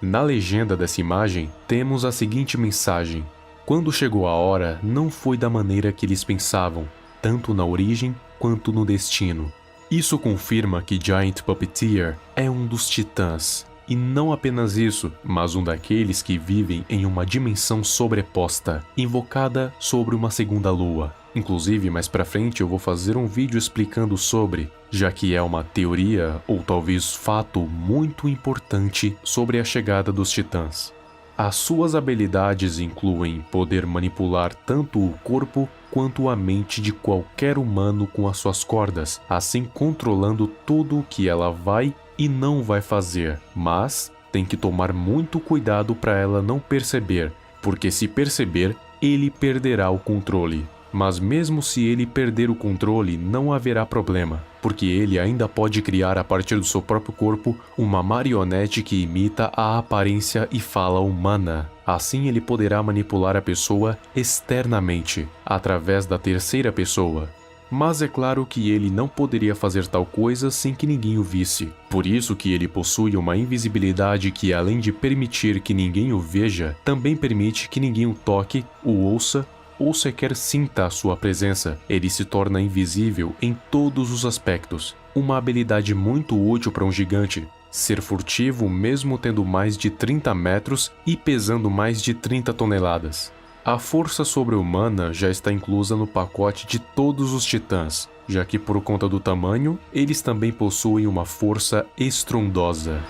Na legenda dessa imagem, temos a seguinte mensagem: quando chegou a hora, não foi da maneira que eles pensavam, tanto na origem quanto no destino. Isso confirma que Giant Puppeteer é um dos titãs, e não apenas isso, mas um daqueles que vivem em uma dimensão sobreposta, invocada sobre uma segunda lua. Inclusive, mais pra frente eu vou fazer um vídeo explicando sobre, já que é uma teoria ou talvez fato muito importante sobre a chegada dos titãs. As suas habilidades incluem poder manipular tanto o corpo quanto a mente de qualquer humano com as suas cordas, assim controlando tudo o que ela vai e não vai fazer, mas tem que tomar muito cuidado para ela não perceber, porque se perceber, ele perderá o controle. Mas mesmo se ele perder o controle, não haverá problema, porque ele ainda pode criar a partir do seu próprio corpo uma marionete que imita a aparência e fala humana. Assim ele poderá manipular a pessoa externamente, através da terceira pessoa. Mas é claro que ele não poderia fazer tal coisa sem que ninguém o visse. Por isso que ele possui uma invisibilidade que, além de permitir que ninguém o veja, também permite que ninguém o toque, o ouça ou sequer sinta a sua presença. Ele se torna invisível em todos os aspectos. Uma habilidade muito útil para um gigante. Ser furtivo mesmo tendo mais de 30 metros e pesando mais de 30 toneladas. A força sobre-humana já está inclusa no pacote de todos os titãs, já que por conta do tamanho, eles também possuem uma força estrondosa.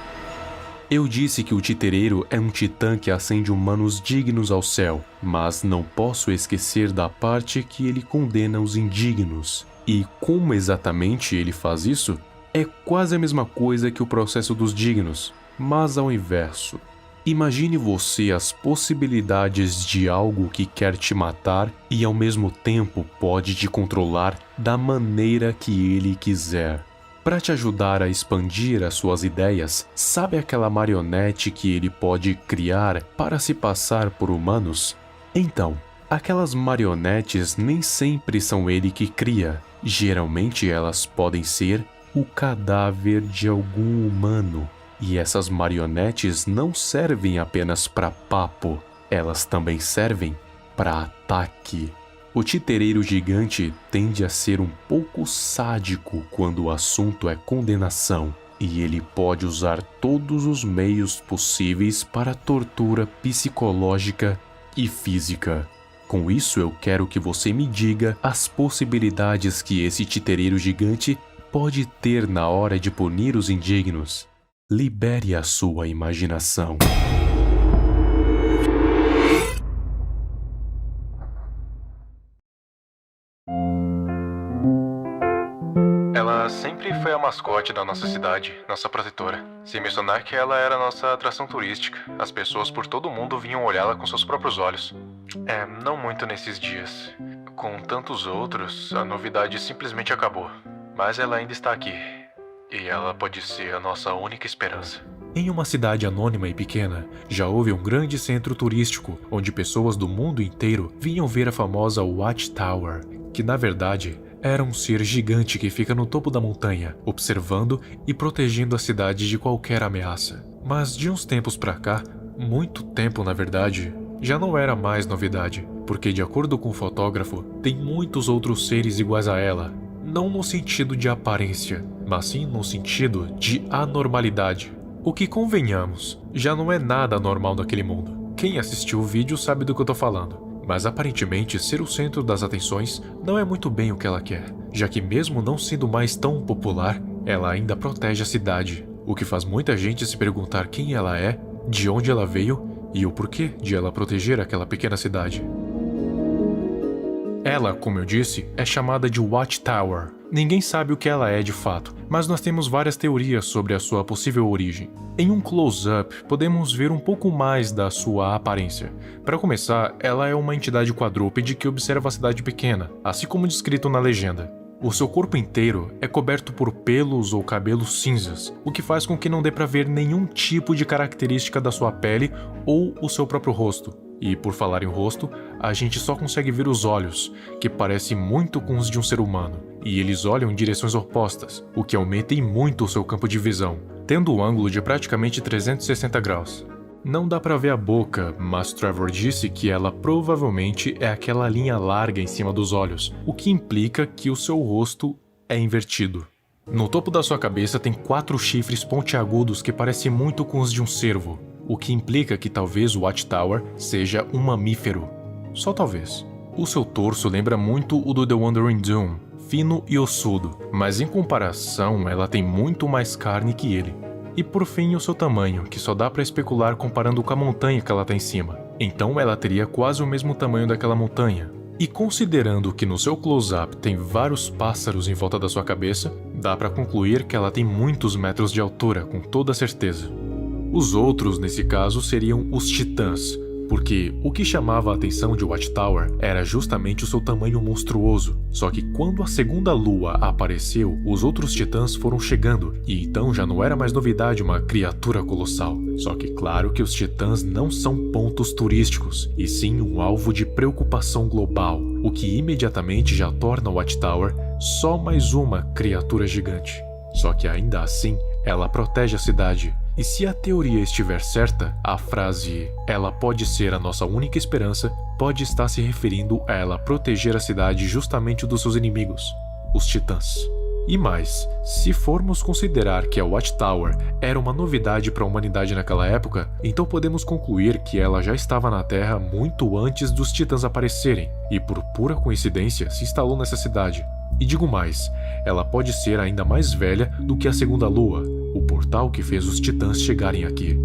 Eu disse que o titereiro é um titã que acende humanos dignos ao céu, mas não posso esquecer da parte que ele condena os indignos. E como exatamente ele faz isso? É quase a mesma coisa que o processo dos dignos, mas ao inverso. Imagine você as possibilidades de algo que quer te matar e ao mesmo tempo pode te controlar da maneira que ele quiser. Para te ajudar a expandir as suas ideias, sabe aquela marionete que ele pode criar para se passar por humanos? Então, aquelas marionetes nem sempre são ele que cria. Geralmente elas podem ser o cadáver de algum humano. E essas marionetes não servem apenas para papo, elas também servem para ataque. O titereiro gigante tende a ser um pouco sádico quando o assunto é condenação, e ele pode usar todos os meios possíveis para tortura psicológica e física. Com isso eu quero que você me diga as possibilidades que esse titereiro gigante pode ter na hora de punir os indignos. Libere a sua imaginação. Ela sempre foi a mascote da nossa cidade, nossa protetora. Sem mencionar que ela era nossa atração turística. As pessoas por todo o mundo vinham olhá-la com seus próprios olhos. Não muito nesses dias. Com tantos outros, a novidade simplesmente acabou. Mas ela ainda está aqui. E ela pode ser a nossa única esperança. Em uma cidade anônima e pequena, já houve um grande centro turístico, onde pessoas do mundo inteiro vinham ver a famosa Watchtower, que na verdade era um ser gigante que fica no topo da montanha, observando e protegendo a cidade de qualquer ameaça. Mas de uns tempos pra cá, muito tempo na verdade, já não era mais novidade, porque de acordo com o fotógrafo, tem muitos outros seres iguais a ela, não no sentido de aparência, mas sim no sentido de anormalidade. O que, convenhamos, já não é nada normal naquele mundo. Quem assistiu o vídeo sabe do que eu tô falando. Mas aparentemente ser o centro das atenções não é muito bem o que ela quer, já que mesmo não sendo mais tão popular, ela ainda protege a cidade, o que faz muita gente se perguntar quem ela é, de onde ela veio e o porquê de ela proteger aquela pequena cidade. Ela, como eu disse, é chamada de Watchtower. Ninguém sabe o que ela é de fato, mas nós temos várias teorias sobre a sua possível origem. Em um close-up, podemos ver um pouco mais da sua aparência. Para começar, ela é uma entidade quadrúpede que observa a cidade pequena, assim como descrito na legenda. O seu corpo inteiro é coberto por pelos ou cabelos cinzas, o que faz com que não dê para ver nenhum tipo de característica da sua pele ou o seu próprio rosto. E por falar em rosto, a gente só consegue ver os olhos, que parecem muito com os de um ser humano, e eles olham em direções opostas, o que aumenta em muito o seu campo de visão, tendo um ângulo de praticamente 360 graus. Não dá pra ver a boca, mas Trevor disse que ela provavelmente é aquela linha larga em cima dos olhos, o que implica que o seu rosto é invertido. No topo da sua cabeça tem 4 chifres pontiagudos que parecem muito com os de um cervo, o que implica que talvez o Watchtower seja um mamífero. Só talvez. O seu torso lembra muito o do The Wandering Doom, fino e ossudo, mas em comparação ela tem muito mais carne que ele. E por fim o seu tamanho, que só dá pra especular comparando com a montanha que ela tá em cima. Então ela teria quase o mesmo tamanho daquela montanha. E considerando que no seu close-up tem vários pássaros em volta da sua cabeça, dá pra concluir que ela tem muitos metros de altura, com toda certeza. Os outros, nesse caso, seriam os titãs, porque o que chamava a atenção de Watchtower era justamente o seu tamanho monstruoso. Só que quando a segunda lua apareceu, os outros titãs foram chegando, e então já não era mais novidade uma criatura colossal. Só que claro que os titãs não são pontos turísticos, e sim um alvo de preocupação global, o que imediatamente já torna Watchtower só mais uma criatura gigante. Só que ainda assim, ela protege a cidade. E se a teoria estiver certa, a frase "ela pode ser a nossa única esperança" pode estar se referindo a ela proteger a cidade justamente dos seus inimigos, os titãs. E mais, se formos considerar que a Watchtower era uma novidade para a humanidade naquela época, então podemos concluir que ela já estava na Terra muito antes dos titãs aparecerem, e por pura coincidência se instalou nessa cidade. E digo mais, ela pode ser ainda mais velha do que a segunda lua, o portal que fez os titãs chegarem aqui.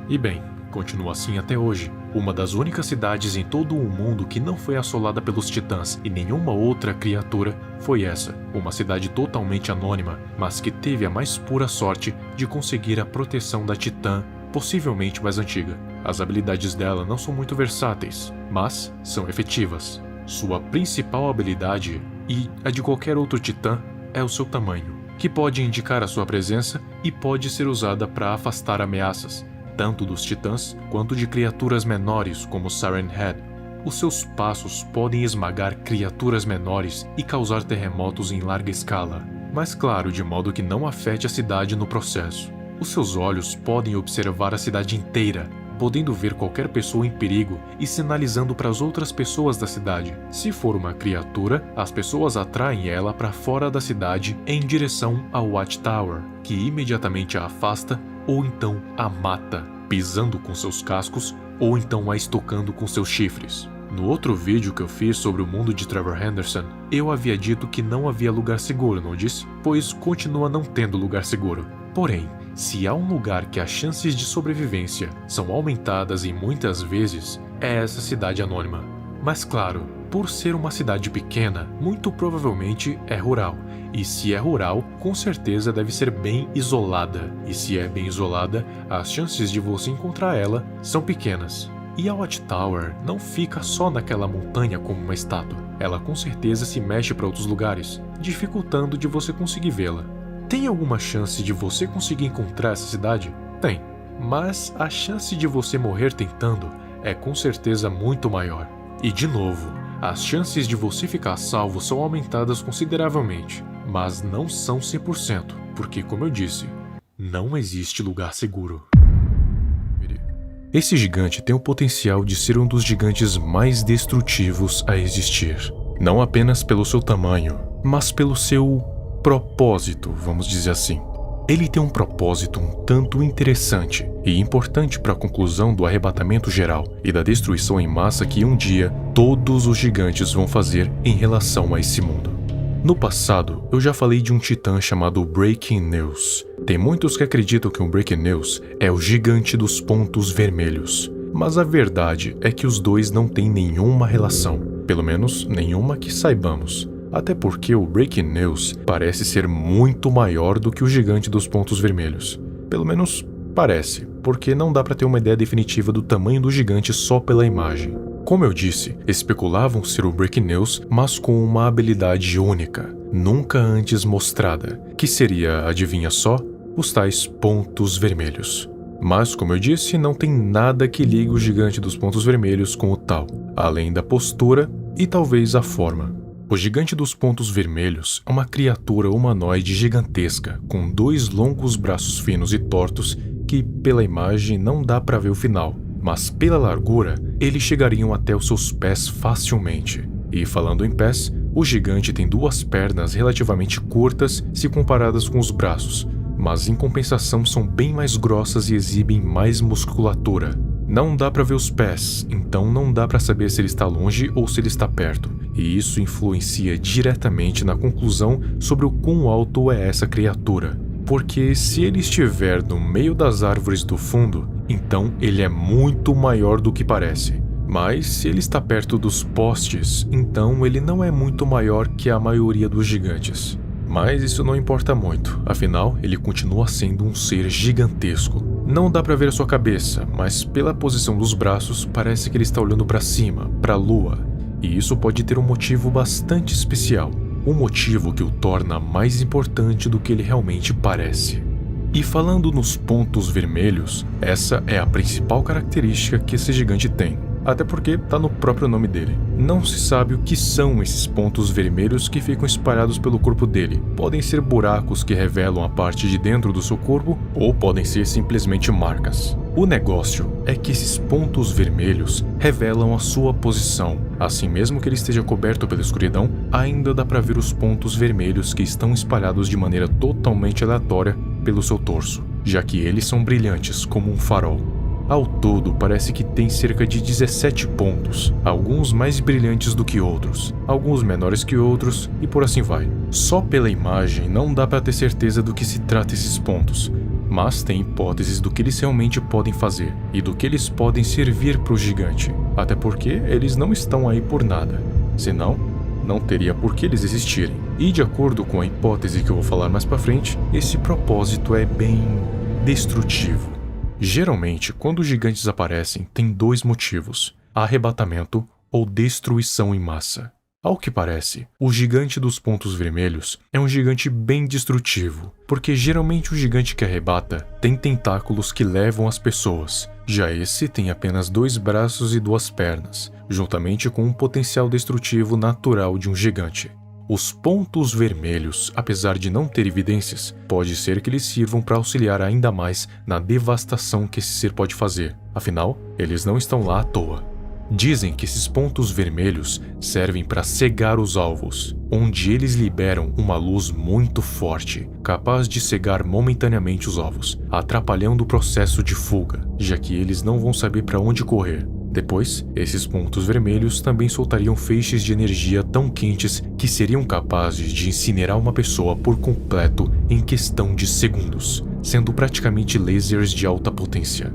E bem, continua assim até hoje. Uma das únicas cidades em todo o mundo que não foi assolada pelos titãs e nenhuma outra criatura foi essa. Uma cidade totalmente anônima, mas que teve a mais pura sorte de conseguir a proteção da titã, possivelmente mais antiga. As habilidades dela não são muito versáteis, mas são efetivas. Sua principal habilidade, e a de qualquer outro titã, é o seu tamanho, que pode indicar a sua presença e pode ser usada para afastar ameaças, tanto dos titãs quanto de criaturas menores como Siren Head. Os seus passos podem esmagar criaturas menores e causar terremotos em larga escala, mas claro, de modo que não afete a cidade no processo. Os seus olhos podem observar a cidade inteira, podendo ver qualquer pessoa em perigo e sinalizando para as outras pessoas da cidade. Se for uma criatura, as pessoas atraem ela para fora da cidade em direção ao Watchtower, que imediatamente a afasta ou então a mata, pisando com seus cascos ou então a estocando com seus chifres. No outro vídeo que eu fiz sobre o mundo de Trevor Henderson, eu havia dito que não havia lugar seguro, não disse? Pois continua não tendo lugar seguro. Porém, se há um lugar que as chances de sobrevivência são aumentadas e muitas vezes, é essa cidade anônima. Mas claro, por ser uma cidade pequena, muito provavelmente é rural. E se é rural, com certeza deve ser bem isolada. E se é bem isolada, as chances de você encontrar ela são pequenas. E a Watchtower não fica só naquela montanha como uma estátua. Ela com certeza se mexe para outros lugares, dificultando de você conseguir vê-la. Tem alguma chance de você conseguir encontrar essa cidade? Tem. Mas a chance de você morrer tentando é com certeza muito maior. E de novo, as chances de você ficar salvo são aumentadas consideravelmente, mas não são 100%, porque como eu disse, não existe lugar seguro. Esse gigante tem o potencial de ser um dos gigantes mais destrutivos a existir. Não apenas pelo seu tamanho, mas pelo seu propósito, vamos dizer assim. Ele tem um propósito um tanto interessante e importante para a conclusão do arrebatamento geral e da destruição em massa que um dia todos os gigantes vão fazer em relação a esse mundo. No passado, eu já falei de um titã chamado Breaking News. Tem muitos que acreditam que o Breaking News é o gigante dos pontos vermelhos, mas a verdade é que os dois não têm nenhuma relação, pelo menos nenhuma que saibamos. Até porque o Breaking News parece ser muito maior do que o gigante dos pontos vermelhos. Pelo menos parece, porque não dá para ter uma ideia definitiva do tamanho do gigante só pela imagem. Como eu disse, especulavam ser o Breaking News, mas com uma habilidade única, nunca antes mostrada, que seria, adivinha só, os tais pontos vermelhos. Mas, como eu disse, não tem nada que ligue o gigante dos pontos vermelhos com o tal, além da postura e talvez a forma. O gigante dos pontos vermelhos é uma criatura humanoide gigantesca, com 2 longos braços finos e tortos que, pela imagem, não dá para ver o final, mas pela largura, eles chegariam até os seus pés facilmente. E falando em pés, o gigante tem 2 pernas relativamente curtas se comparadas com os braços, mas em compensação são bem mais grossas e exibem mais musculatura. Não dá para ver os pés, então não dá para saber se ele está longe ou se ele está perto. e isso influencia diretamente na conclusão sobre o quão alto é essa criatura. Porque se ele estiver no meio das árvores do fundo, então ele é muito maior do que parece. Mas se ele está perto dos postes, então ele não é muito maior que a maioria dos gigantes. Mas isso não importa muito, afinal ele continua sendo um ser gigantesco. Não dá para ver a sua cabeça, mas pela posição dos braços parece que ele está olhando para cima, para a lua. E isso pode ter um motivo bastante especial. Um motivo que o torna mais importante do que ele realmente parece. E falando nos pontos vermelhos, essa é a principal característica que esse gigante tem. Até porque está no próprio nome dele. Não se sabe o que são esses pontos vermelhos que ficam espalhados pelo corpo dele. Podem ser buracos que revelam a parte de dentro do seu corpo, ou podem ser simplesmente marcas. O negócio é que esses pontos vermelhos revelam a sua posição. Assim, mesmo que ele esteja coberto pela escuridão, ainda dá para ver os pontos vermelhos que estão espalhados de maneira totalmente aleatória pelo seu torso, já que eles são brilhantes como um farol. Ao todo, parece que tem cerca de 17 pontos, alguns mais brilhantes do que outros, alguns menores que outros e por assim vai. Só pela imagem não dá para ter certeza do que se trata esses pontos, mas tem hipóteses do que eles realmente podem fazer e do que eles podem servir para o gigante, até porque eles não estão aí por nada, senão não teria por que eles existirem. E de acordo com a hipótese que eu vou falar mais para frente, esse propósito é bem destrutivo. Geralmente, quando os gigantes aparecem, tem dois motivos: arrebatamento ou destruição em massa. Ao que parece, o gigante dos pontos vermelhos é um gigante bem destrutivo, porque geralmente o gigante que arrebata tem tentáculos que levam as pessoas. Já esse tem apenas 2 braços e 2 pernas, juntamente com um potencial destrutivo natural de um gigante. Os pontos vermelhos, apesar de não ter evidências, pode ser que eles sirvam para auxiliar ainda mais na devastação que esse ser pode fazer. Afinal, eles não estão lá à toa. Dizem que esses pontos vermelhos servem para cegar os alvos, onde eles liberam uma luz muito forte, capaz de cegar momentaneamente os alvos, atrapalhando o processo de fuga, já que eles não vão saber para onde correr. Depois, esses pontos vermelhos também soltariam feixes de energia tão quentes que seriam capazes de incinerar uma pessoa por completo em questão de segundos, sendo praticamente lasers de alta potência.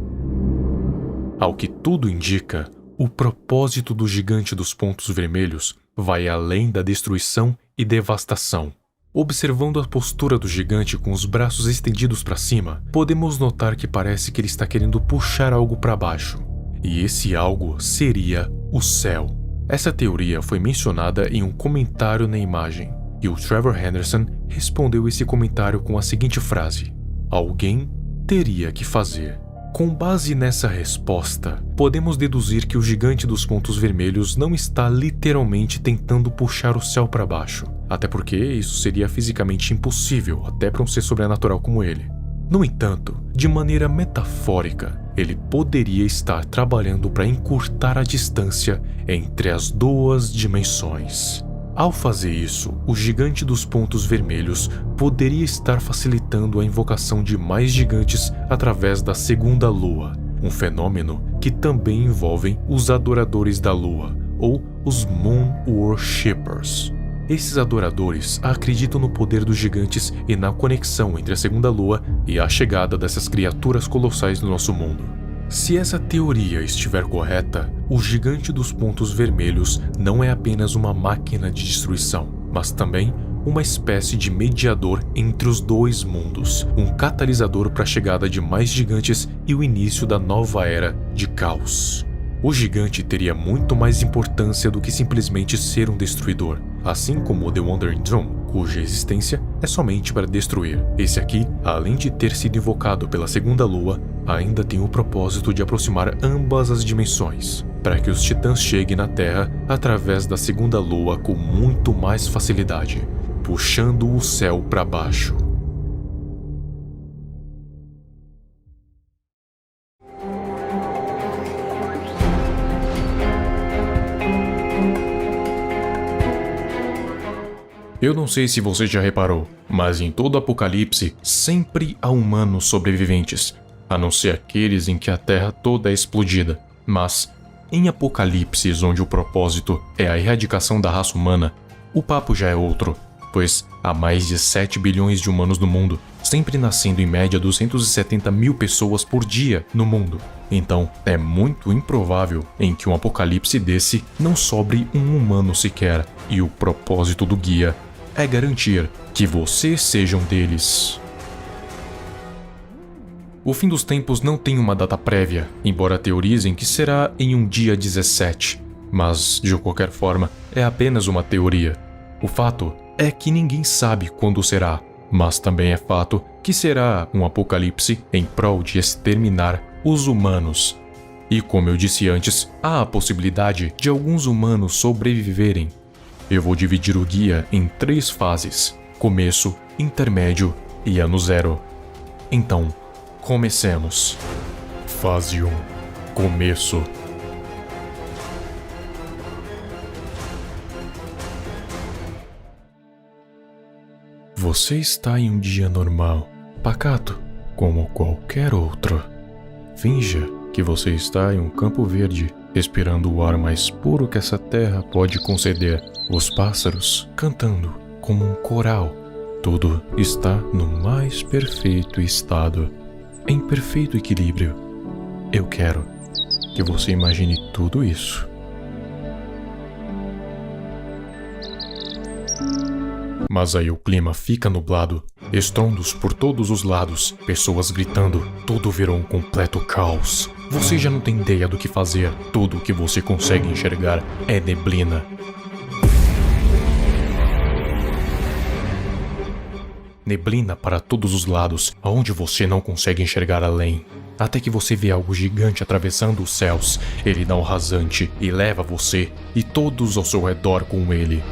Ao que tudo indica, o propósito do gigante dos pontos vermelhos vai além da destruição e devastação. Observando a postura do gigante com os braços estendidos para cima, podemos notar que parece que ele está querendo puxar algo para baixo. E esse algo seria o céu. Essa teoria foi mencionada em um comentário na imagem, e o Trevor Henderson respondeu esse comentário com a seguinte frase: "Alguém teria que fazer." Com base nessa resposta, podemos deduzir que o gigante dos pontos vermelhos não está literalmente tentando puxar o céu para baixo, até porque isso seria fisicamente impossível até para um ser sobrenatural como ele. No entanto, de maneira metafórica, ele poderia estar trabalhando para encurtar a distância entre as 2 dimensões. Ao fazer isso, o gigante dos pontos vermelhos poderia estar facilitando a invocação de mais gigantes através da segunda lua, um fenômeno que também envolve os adoradores da lua, ou os Moon Worshippers. Esses adoradores acreditam no poder dos gigantes e na conexão entre a segunda lua e a chegada dessas criaturas colossais no nosso mundo. Se essa teoria estiver correta, o gigante dos pontos vermelhos não é apenas uma máquina de destruição, mas também uma espécie de mediador entre os 2 mundos, um catalisador para a chegada de mais gigantes e o início da nova era de caos. O gigante teria muito mais importância do que simplesmente ser um destruidor, assim como o The Wandering Drum, cuja existência é somente para destruir. Esse aqui, além de ter sido invocado pela segunda lua, ainda tem o propósito de aproximar ambas as dimensões, para que os titãs cheguem na Terra através da segunda lua com muito mais facilidade, puxando o céu para baixo. Eu não sei se você já reparou, mas em todo apocalipse sempre há humanos sobreviventes, a não ser aqueles em que a Terra toda é explodida. Mas Em apocalipses onde o propósito é a erradicação da raça humana, o papo já é outro, pois há mais de 7 bilhões de humanos no mundo, sempre nascendo em média 270 mil pessoas por dia no mundo. Então, é muito improvável em que um apocalipse desse não sobre um humano sequer, e o propósito do guia é garantir que você seja um deles. O fim dos tempos não tem uma data prévia, embora teorizem que será em um dia 17, mas, de qualquer forma, é apenas uma teoria. O fato é que ninguém sabe quando será, mas também é fato que será um apocalipse em prol de exterminar os humanos. E como eu disse antes, há a possibilidade de alguns humanos sobreviverem. Eu vou dividir o guia em 3 fases: começo, intermédio e ano 0. Então, comecemos. Fase 1. Começo. Você está em um dia normal, pacato, como qualquer outro. Finja que você está em um campo verde, respirando o ar mais puro que essa terra pode conceder. Os pássaros cantando como um coral. Tudo está no mais perfeito estado, em perfeito equilíbrio. Eu quero que você imagine tudo isso. Mas aí o clima fica nublado, estrondos por todos os lados, pessoas gritando, tudo virou um completo caos. Você já não tem ideia do que fazer, tudo o que você consegue enxergar é neblina. Neblina para todos os lados, aonde você não consegue enxergar além. Até que você vê algo gigante atravessando os céus. Ele dá um rasante e leva você e todos ao seu redor com ele.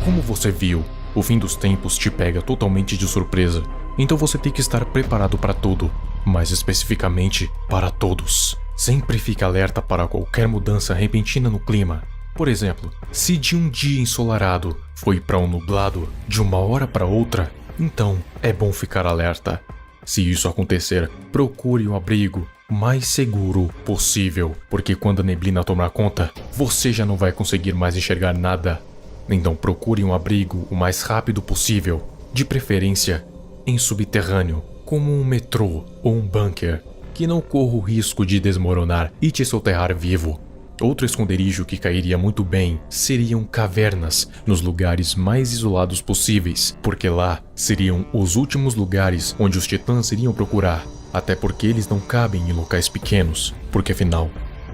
Como você viu, o fim dos tempos te pega totalmente de surpresa. Então você tem que estar preparado para tudo, mais especificamente para todos. Sempre fique alerta para qualquer mudança repentina no clima. Por exemplo, se de um dia ensolarado foi para um nublado de uma hora para outra, então é bom ficar alerta. Se isso acontecer, procure um abrigo mais seguro possível, porque quando a neblina tomar conta, você já não vai conseguir mais enxergar nada. Então procure um abrigo o mais rápido possível, de preferência em subterrâneo, como um metrô ou um bunker, que não corra o risco de desmoronar e te soterrar vivo. Outro esconderijo que cairia muito bem seriam cavernas nos lugares mais isolados possíveis, porque lá seriam os últimos lugares onde os titãs iriam procurar, até porque eles não cabem em locais pequenos, porque afinal,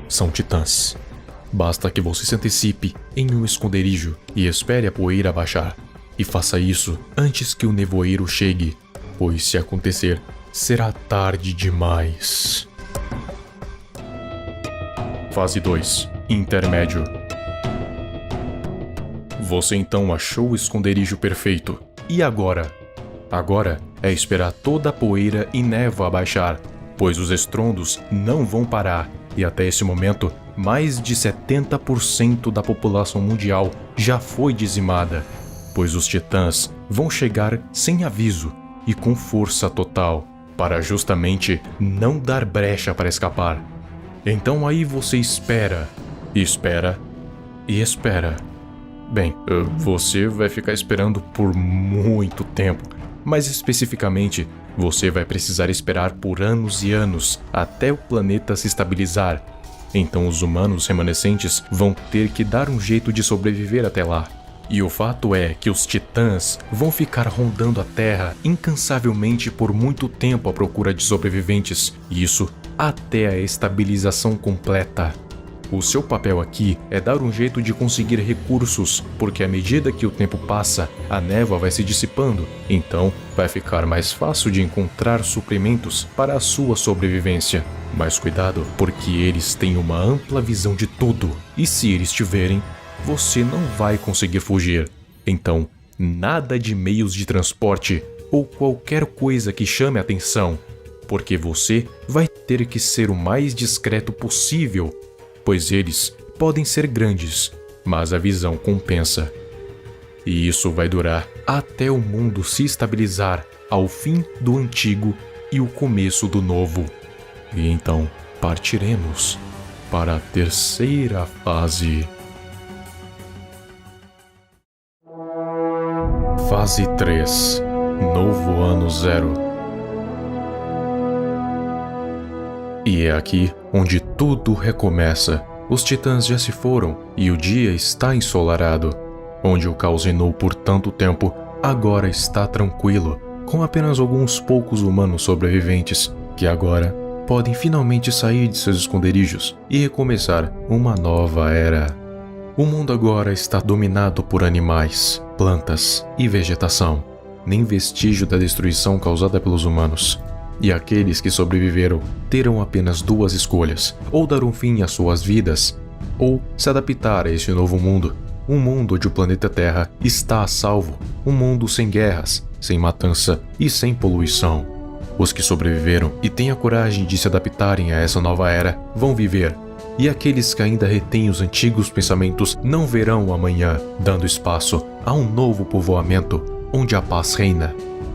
são titãs. Basta que você se antecipe em um esconderijo e espere a poeira baixar. E faça isso antes que o nevoeiro chegue, pois se acontecer, será tarde demais. Fase 2. Intermédio. Você então achou o esconderijo perfeito. E agora? Agora é esperar toda a poeira e névoa abaixar, pois os estrondos não vão parar. E até esse momento, mais de 70% da população mundial já foi dizimada, pois os titãs vão chegar sem aviso e com força total, para justamente não dar brecha para escapar. Então aí você espera, espera e espera. Bem, você vai ficar esperando por muito tempo, mas especificamente, você vai precisar esperar por anos e anos até o planeta se estabilizar. Então os humanos remanescentes vão ter que dar um jeito de sobreviver até lá. E o fato é que os titãs vão ficar rondando a Terra incansavelmente por muito tempo à procura de sobreviventes, e isso até a estabilização completa. O seu papel aqui é dar um jeito de conseguir recursos, porque à medida que o tempo passa, a névoa vai se dissipando, então vai ficar mais fácil de encontrar suprimentos para a sua sobrevivência. Mas cuidado, porque eles têm uma ampla visão de tudo, e se eles te verem, você não vai conseguir fugir. Então, nada de meios de transporte ou qualquer coisa que chame a atenção, porque você vai ter que ser o mais discreto possível, pois eles podem ser grandes, mas a visão compensa. E isso vai durar até o mundo se estabilizar ao fim do antigo e o começo do novo. E então partiremos para a terceira fase. Fase 3. Novo Ano Zero. E é aqui onde tudo recomeça. Os titãs já se foram e o dia está ensolarado. Onde o caos reinou por tanto tempo, agora está tranquilo, com apenas alguns poucos humanos sobreviventes, que agora podem finalmente sair de seus esconderijos e recomeçar uma nova era. O mundo agora está dominado por animais, plantas e vegetação, nem vestígio da destruição causada pelos humanos. E aqueles que sobreviveram terão apenas duas escolhas: ou dar um fim às suas vidas, ou se adaptar a este novo mundo. Um mundo onde o planeta Terra está a salvo, um mundo sem guerras, sem matança e sem poluição. Os que sobreviveram e têm a coragem de se adaptarem a essa nova era vão viver, e aqueles que ainda retêm os antigos pensamentos não verão o amanhã, dando espaço a um novo povoamento onde a paz reina.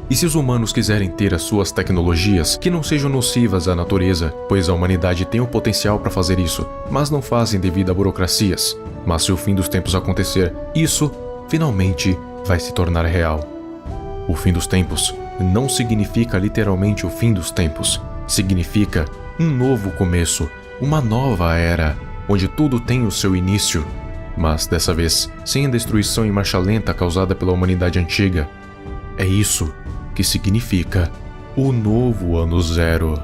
E se os humanos quiserem ter as suas tecnologias que não sejam nocivas à natureza, pois a humanidade tem o potencial para fazer isso, mas não fazem devido a burocracias. Mas se o fim dos tempos acontecer, isso finalmente vai se tornar real. O fim dos tempos não significa literalmente o fim dos tempos. Significa um novo começo, uma nova era, onde tudo tem o seu início. Mas dessa vez, sem a destruição em marcha lenta causada pela humanidade antiga. É isso que significa o Novo Ano Zero.